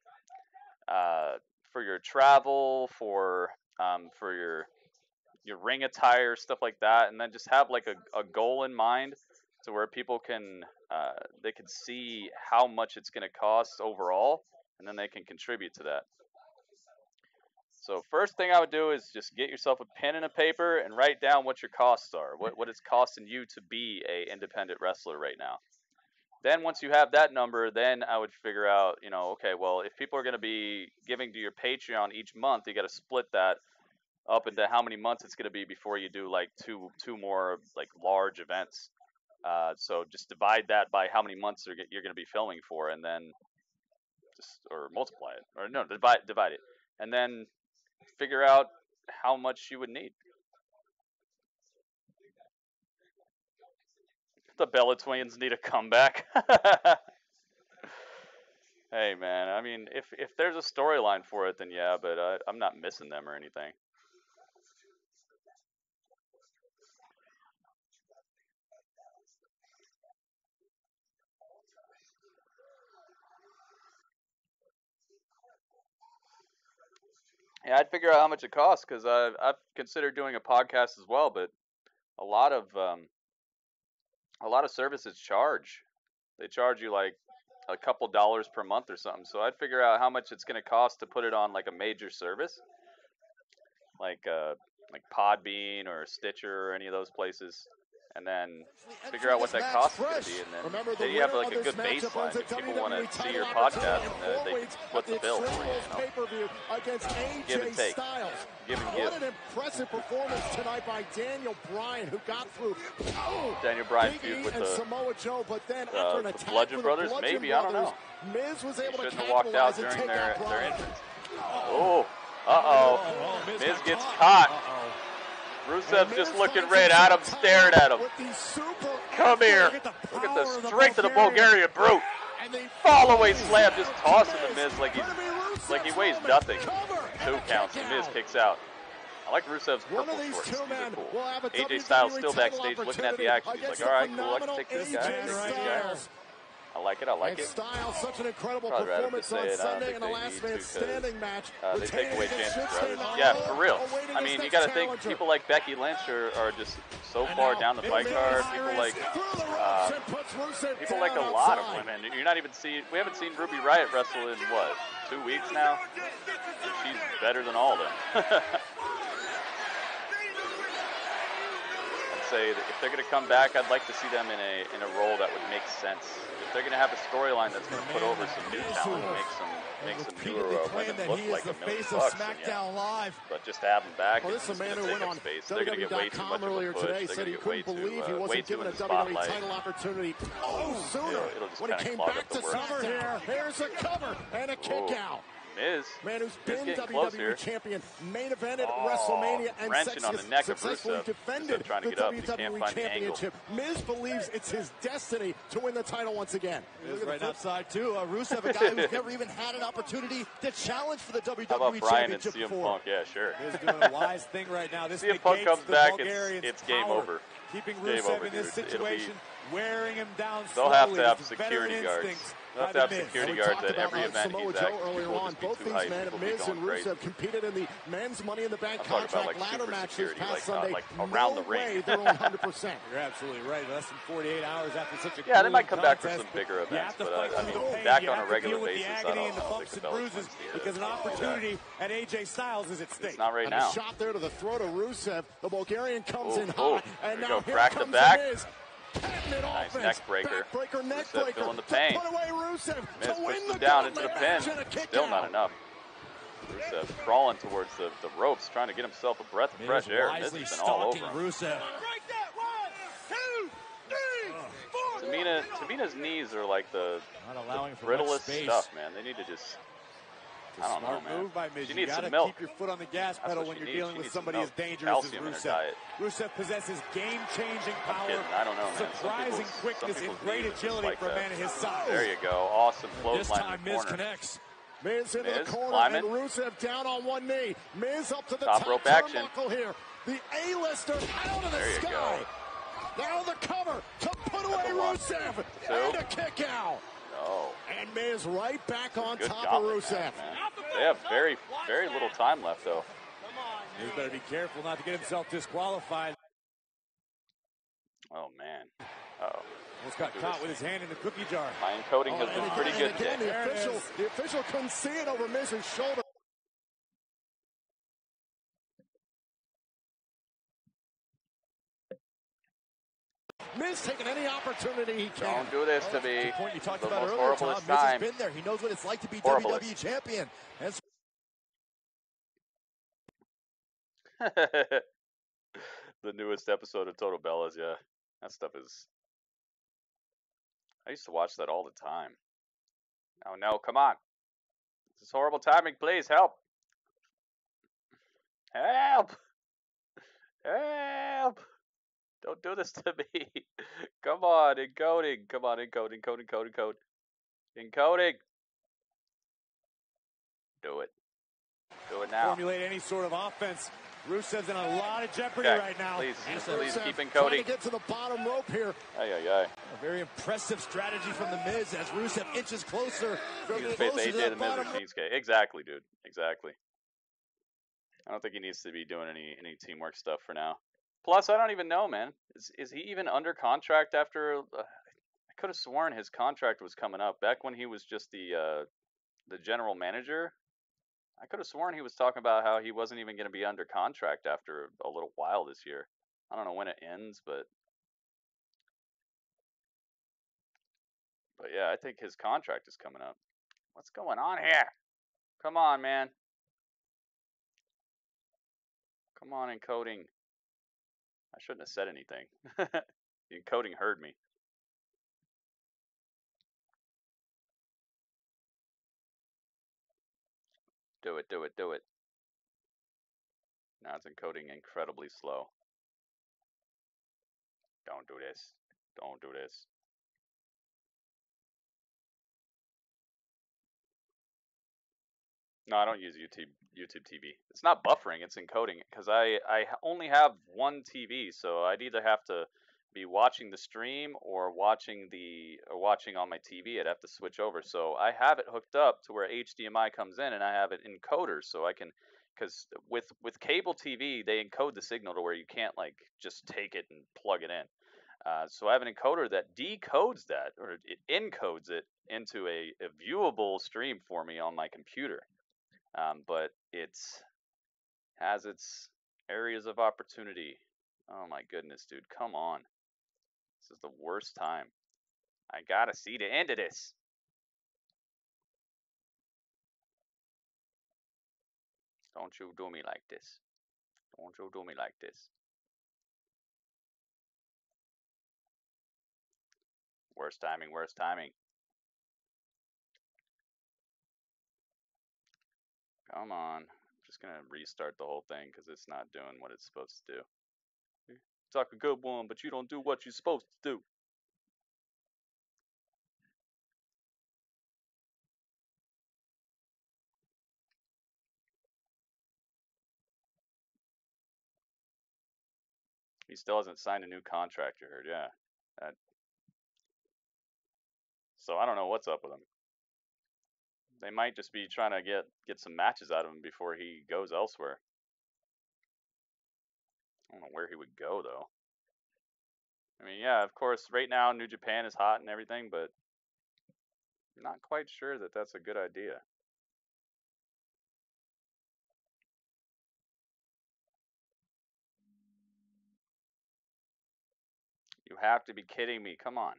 S1: your travel, for your ring attire, stuff like that, and then just have like a goal in mind to where people can they can see how much it's going to cost overall, and then they can contribute to that. So first thing I would do is just get yourself a pen and a paper and write down what your costs are, what it's costing you to be a independent wrestler right now. Then once you have that number, then I would figure out, you know, okay, well, if people are going to be giving to your Patreon each month, you got to split that up into how many months it's going to be before you do like two more like large events. So just divide that by how many months you're going to be filming for, and then or multiply it, or no, divide it, and then figure out how much you would need. The Bella Twins need a comeback. Hey man, I mean, if there's a storyline for it, then yeah, but I'm not missing them or anything. Yeah, I'd figure out how much it costs, because I've considered doing a podcast as well, but a lot of services charge. They charge you like a couple dollars per month or something. So I'd figure out how much it's going to cost to put it on like a major service, like Podbean or Stitcher or any of those places, and then figure out what that cost is going to be, and then you have like a good baseline if people want to see your podcast, and they split the bill for you, you know? Give and take. Give and give.
S11: What an impressive performance tonight by Daniel Bryan, who got through
S1: Daniel Bryan feud with the
S11: Samoa Joe, but then after an attack
S1: Bludgeon Brothers, maybe, I don't know.
S11: Miz was able to
S1: shouldn't have walked out during their entrance. Oh, Miz gets caught. Rusev's just looking right at him, staring at him. Come here. Look at the strength of the Bulgarian brute. Fall away slam, just tossing the Miz like he weighs nothing. 2 counts, the Miz kicks out. I like Rusev's purple shorts. These are cool. AJ Styles still backstage looking at the action. He's like, all right, cool, I can take this guy. I like it. I like it.
S11: Styles, such an incredible performance on Sunday in the last man standing match.
S1: They take away chances for others. Yeah, for real. I mean, you got to think people like Becky Lynch are just so far down the fight card. People like a lot of women. You're not even seeing. We haven't seen Ruby Riott wrestle in what, 2 weeks now. She's better than all of them. Say that if they're going to come back, I'd like to see them in a role that would make sense. If they're going to have a storyline that's going to put over some new talent, make some newer women look like $1 million,
S4: SmackDown Live.
S1: But just to have them back,
S11: well, this is a man who went on
S1: space. They're going to get way too much of a push. They're going to get way too in the spotlight.
S11: Title opportunity. It'll just kind of clog up the work. Here's a cover and a kick out.
S1: Miz.
S11: Man who's been WWE champion, main event at WrestleMania, and successfully defended the WWE championship. Miz believes it's his destiny to win the title once again.
S4: Miz right outside too. Rusev, a guy who's never even had an opportunity to challenge for the WWE
S1: How about Brian and
S4: championship
S1: CM
S4: before.
S1: Punk? Yeah, sure.
S4: Miz doing a wise thing right now. This
S1: CM Punk comes back, it's game over.
S4: Keeping Rusev in this situation, wearing him down
S1: slowly. They'll have to have security guards. They'll have to have security guards at every event he's at.
S11: Earlier on, both these men, Miz and Rusev, competed in the men's Money in the Bank contract ladder match this past Sunday.
S1: Around the ring.
S11: Way they're 100%.
S4: You're absolutely right. Less than 48 hours after such a
S1: they might come back for some bigger events, but I mean, back on a regular basis, I don't think the bruises
S4: because an opportunity at AJ Styles is at stake.
S1: It's not right now.
S11: A shot there to the throat of Rusev. The Bulgarian comes in hot, and now here
S1: crack
S11: comes
S1: the back.
S11: Nice
S1: neck breaker.
S11: Rusev
S1: feeling the pain.
S11: Put away Rusev
S1: Miz pushes him down into the pin. Still not enough. Rusev crawling towards the ropes, trying to get himself a breath of fresh air. Miz has been all over him.
S4: Rusev.
S1: Tamina's knees are like the brittlest stuff, man. They need to just... I don't know, man.
S4: Move by Miz.
S1: She needs some
S4: gotta
S1: milk.
S4: keep your foot on the gas pedal when you're dealing with somebody as dangerous as Rusev. Rusev possesses game-changing power,
S1: I don't know, man.
S4: surprising quickness, and great agility for a man of his size.
S1: There you go. Awesome
S4: This
S1: clothesline
S4: time
S1: in the
S4: Miz
S1: corner.
S4: connects.
S11: Miz into the corner,
S1: climbing.
S11: and Rusev down on one knee. Miz up to the
S1: Top rope action.
S11: turnbuckle here. The A-lister out of the
S1: There you
S11: sky.
S1: go.
S11: Now the cover to put away Rusev. And a kick out.
S1: No.
S11: And Miz right back on
S1: Good
S11: top
S1: Gauntlet
S11: of Rusev.
S1: match, man. They have very little time left, though.
S4: Miz better be careful not to get himself disqualified.
S1: Oh, man. Uh-oh.
S4: Almost got caught with his hand in the cookie jar.
S1: My encoding has been pretty good
S11: again,
S1: today.
S11: The official couldn't see it over Miz's shoulder. Miz taking any opportunity he can.
S1: Don't do this to me.
S4: The point you talked
S1: the
S4: about
S1: most
S4: earlier,
S1: horriblest
S4: Tom. Miz
S1: time.
S4: has been there. He knows what it's like to be
S1: Horriblest.
S4: WWE champion. That's
S1: The newest episode of Total Bellas, yeah. That stuff is... I used to watch that all the time. Oh, no, come on. This is horrible timing. Please, help. Help. Help. Don't do this to me. Come on, encoding. Come on, encoding, code. Encoding. Do it. Do it now.
S4: Formulate any sort of offense. Rusev's in a lot of jeopardy right now.
S1: Please keep encoding.
S11: Trying to get to the bottom rope here.
S1: Aye.
S4: A very impressive strategy from the Miz as Rusev inches closer.
S1: He's face AJ the Miz or Shinsuke. Exactly, dude. Exactly. I don't think he needs to be doing any teamwork stuff for now. Plus, I don't even know, man. Is he even under contract after? I could have sworn his contract was coming up back when he was just the general manager. I could have sworn he was talking about how he wasn't even going to be under contract after a little while this year. I don't know when it ends, but yeah, I think his contract is coming up. What's going on here? Come on, man. Come on, encoding. I shouldn't have said anything. The encoding heard me. Do it. Now it's encoding incredibly slow. Don't do this. Don't do this. No, I don't use YouTube TV. It's not buffering, it's encoding, because I only have one TV, so I'd either have to be watching the stream or watching on my TV. I'd have to switch over. So I have it hooked up to where HDMI comes in, and I have it encoder, so I can, because with cable TV, they encode the signal to where you can't like just take it and plug it in. So I have an encoder that decodes that, or it encodes it into a viewable stream for me on my computer. But it has its areas of opportunity. Oh my goodness, dude, come on. This is the worst time. I gotta see the end of this. Don't you do me like this. Don't you do me like this. Worst timing, worst timing. Come on. I'm just gonna restart the whole thing because it's not doing what it's supposed to do. It's like a good one, but you don't do what you're supposed to do. He still hasn't signed a new contract, you heard, yeah. So I don't know what's up with him. They might just be trying to get some matches out of him before he goes elsewhere. I don't know where he would go, though. I mean, yeah, of course, right now New Japan is hot and everything, but I'm not quite sure that that's a good idea. You have to be kidding me. Come on.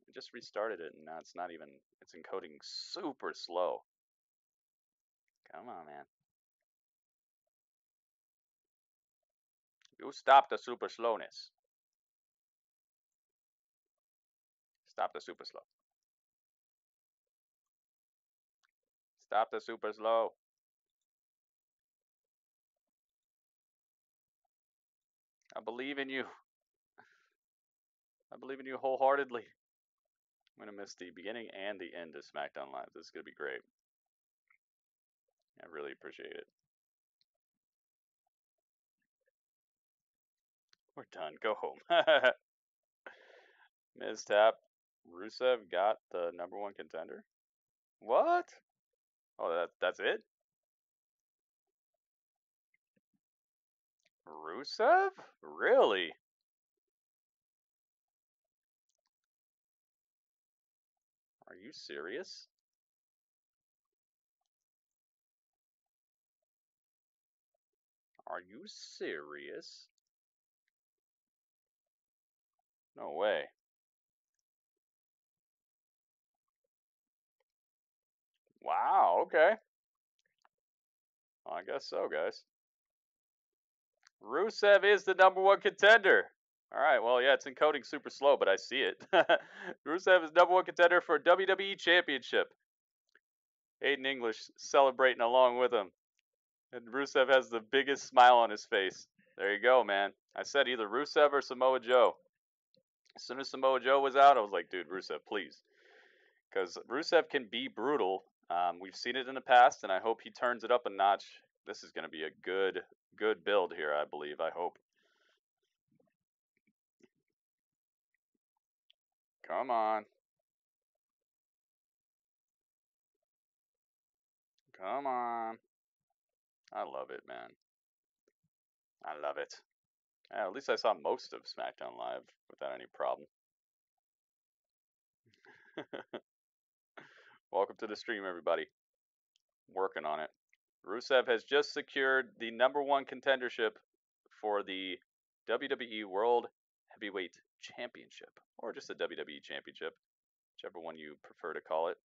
S1: I just restarted it, and now it's not even, it's encoding super slow. Come on, man. You stop the super slowness. Stop the super slow. Stop the super slow. I believe in you. I believe in you wholeheartedly. I'm going to miss the beginning and the end of SmackDown Live. This is going to be great. I really appreciate it. We're done. Go home. Miz Tap. Rusev got the #1 contender? What? Oh, that's it? Rusev? Really? Are you serious? Are you serious? No way. Wow, okay. Well, I guess so, guys. Rusev is the #1 contender. All right, well, yeah, it's encoding super slow, but I see it. Rusev is #1 contender for WWE Championship. Aiden English celebrating along with him. And Rusev has the biggest smile on his face. There you go, man. I said either Rusev or Samoa Joe. As soon as Samoa Joe was out, I was like, dude, Rusev, please. Because Rusev can be brutal. We've seen it in the past, and I hope he turns it up a notch. This is going to be a good build here, I believe. I hope. Come on. Come on. I love it, man. I love it. Yeah, at least I saw most of SmackDown Live without any problem. Welcome to the stream, everybody. Working on it. Rusev has just secured the #1 contendership for the WWE World Heavyweight Championship, or just the WWE Championship, whichever one you prefer to call it.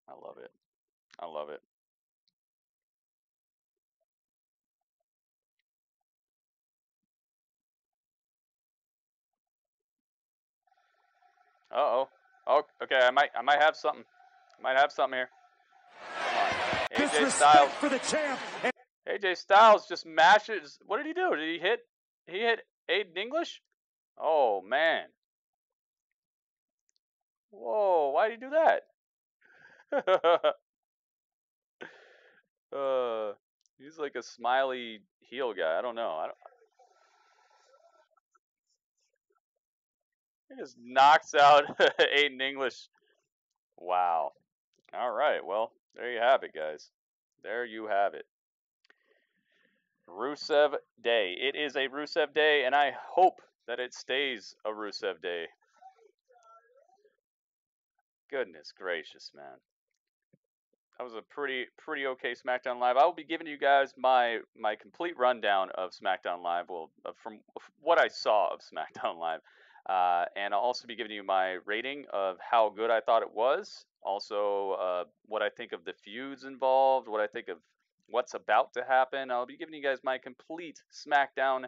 S1: I love it. I love it. Uh-oh. Oh, okay, I might have something. Might have something here. Come on. AJ Styles
S3: for the champ.
S1: AJ Styles just mashes. What did he do? Did he hit Aiden English? Oh man. Whoa, why did he do that? He's like a smiley heel guy. I don't know. He just knocks out Aiden English. Wow. All right. Well, there you have it, guys. There you have it. Rusev Day. It is a Rusev Day, and I hope that it stays a Rusev Day. Goodness gracious, man. That was a pretty okay SmackDown Live. I will be giving you guys my complete rundown of SmackDown Live, well, from what I saw of SmackDown Live, and I'll also be giving you my rating of how good I thought it was. Also, what I think of the feuds involved, what I think of what's about to happen. I'll be giving you guys my complete SmackDown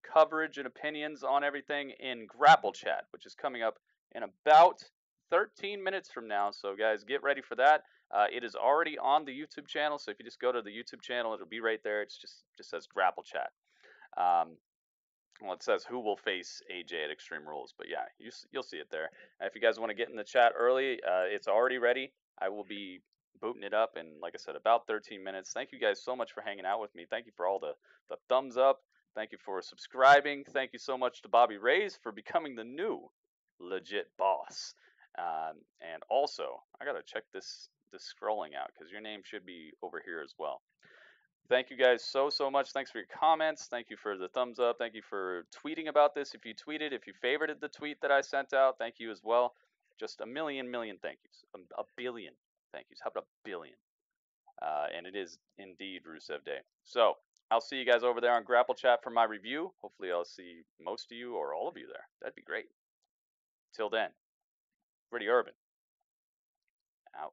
S1: coverage and opinions on everything in Grapple Chat, which is coming up in about 13 minutes from now. So guys, get ready for that. It is already on the YouTube channel, so if you just go to the YouTube channel, it'll be right there. It's just says Grapple Chat. Well, it says who will face AJ at Extreme Rules, but yeah, you'll see it there. If you guys want to get in the chat early, it's already ready. I will be booting it up in, like I said, about 13 minutes. Thank you guys so much for hanging out with me. Thank you for all the thumbs up. Thank you for subscribing. Thank you so much to Bobby Rays for becoming the new legit boss. And also, I gotta check this scrolling out because your name should be over here as well. Thank you guys so much. Thanks for your comments. Thank you for the thumbs up. Thank you for tweeting about this. If you tweeted, if you favorited the tweet that I sent out, thank you as well. Just a million thank yous. A billion thank yous. How about a billion? And it is indeed Rusev Day. So I'll see you guys over there on Grapple Chat for my review. Hopefully I'll see most of you or all of you there. That'd be great. Till then, Pretty Urban. Out.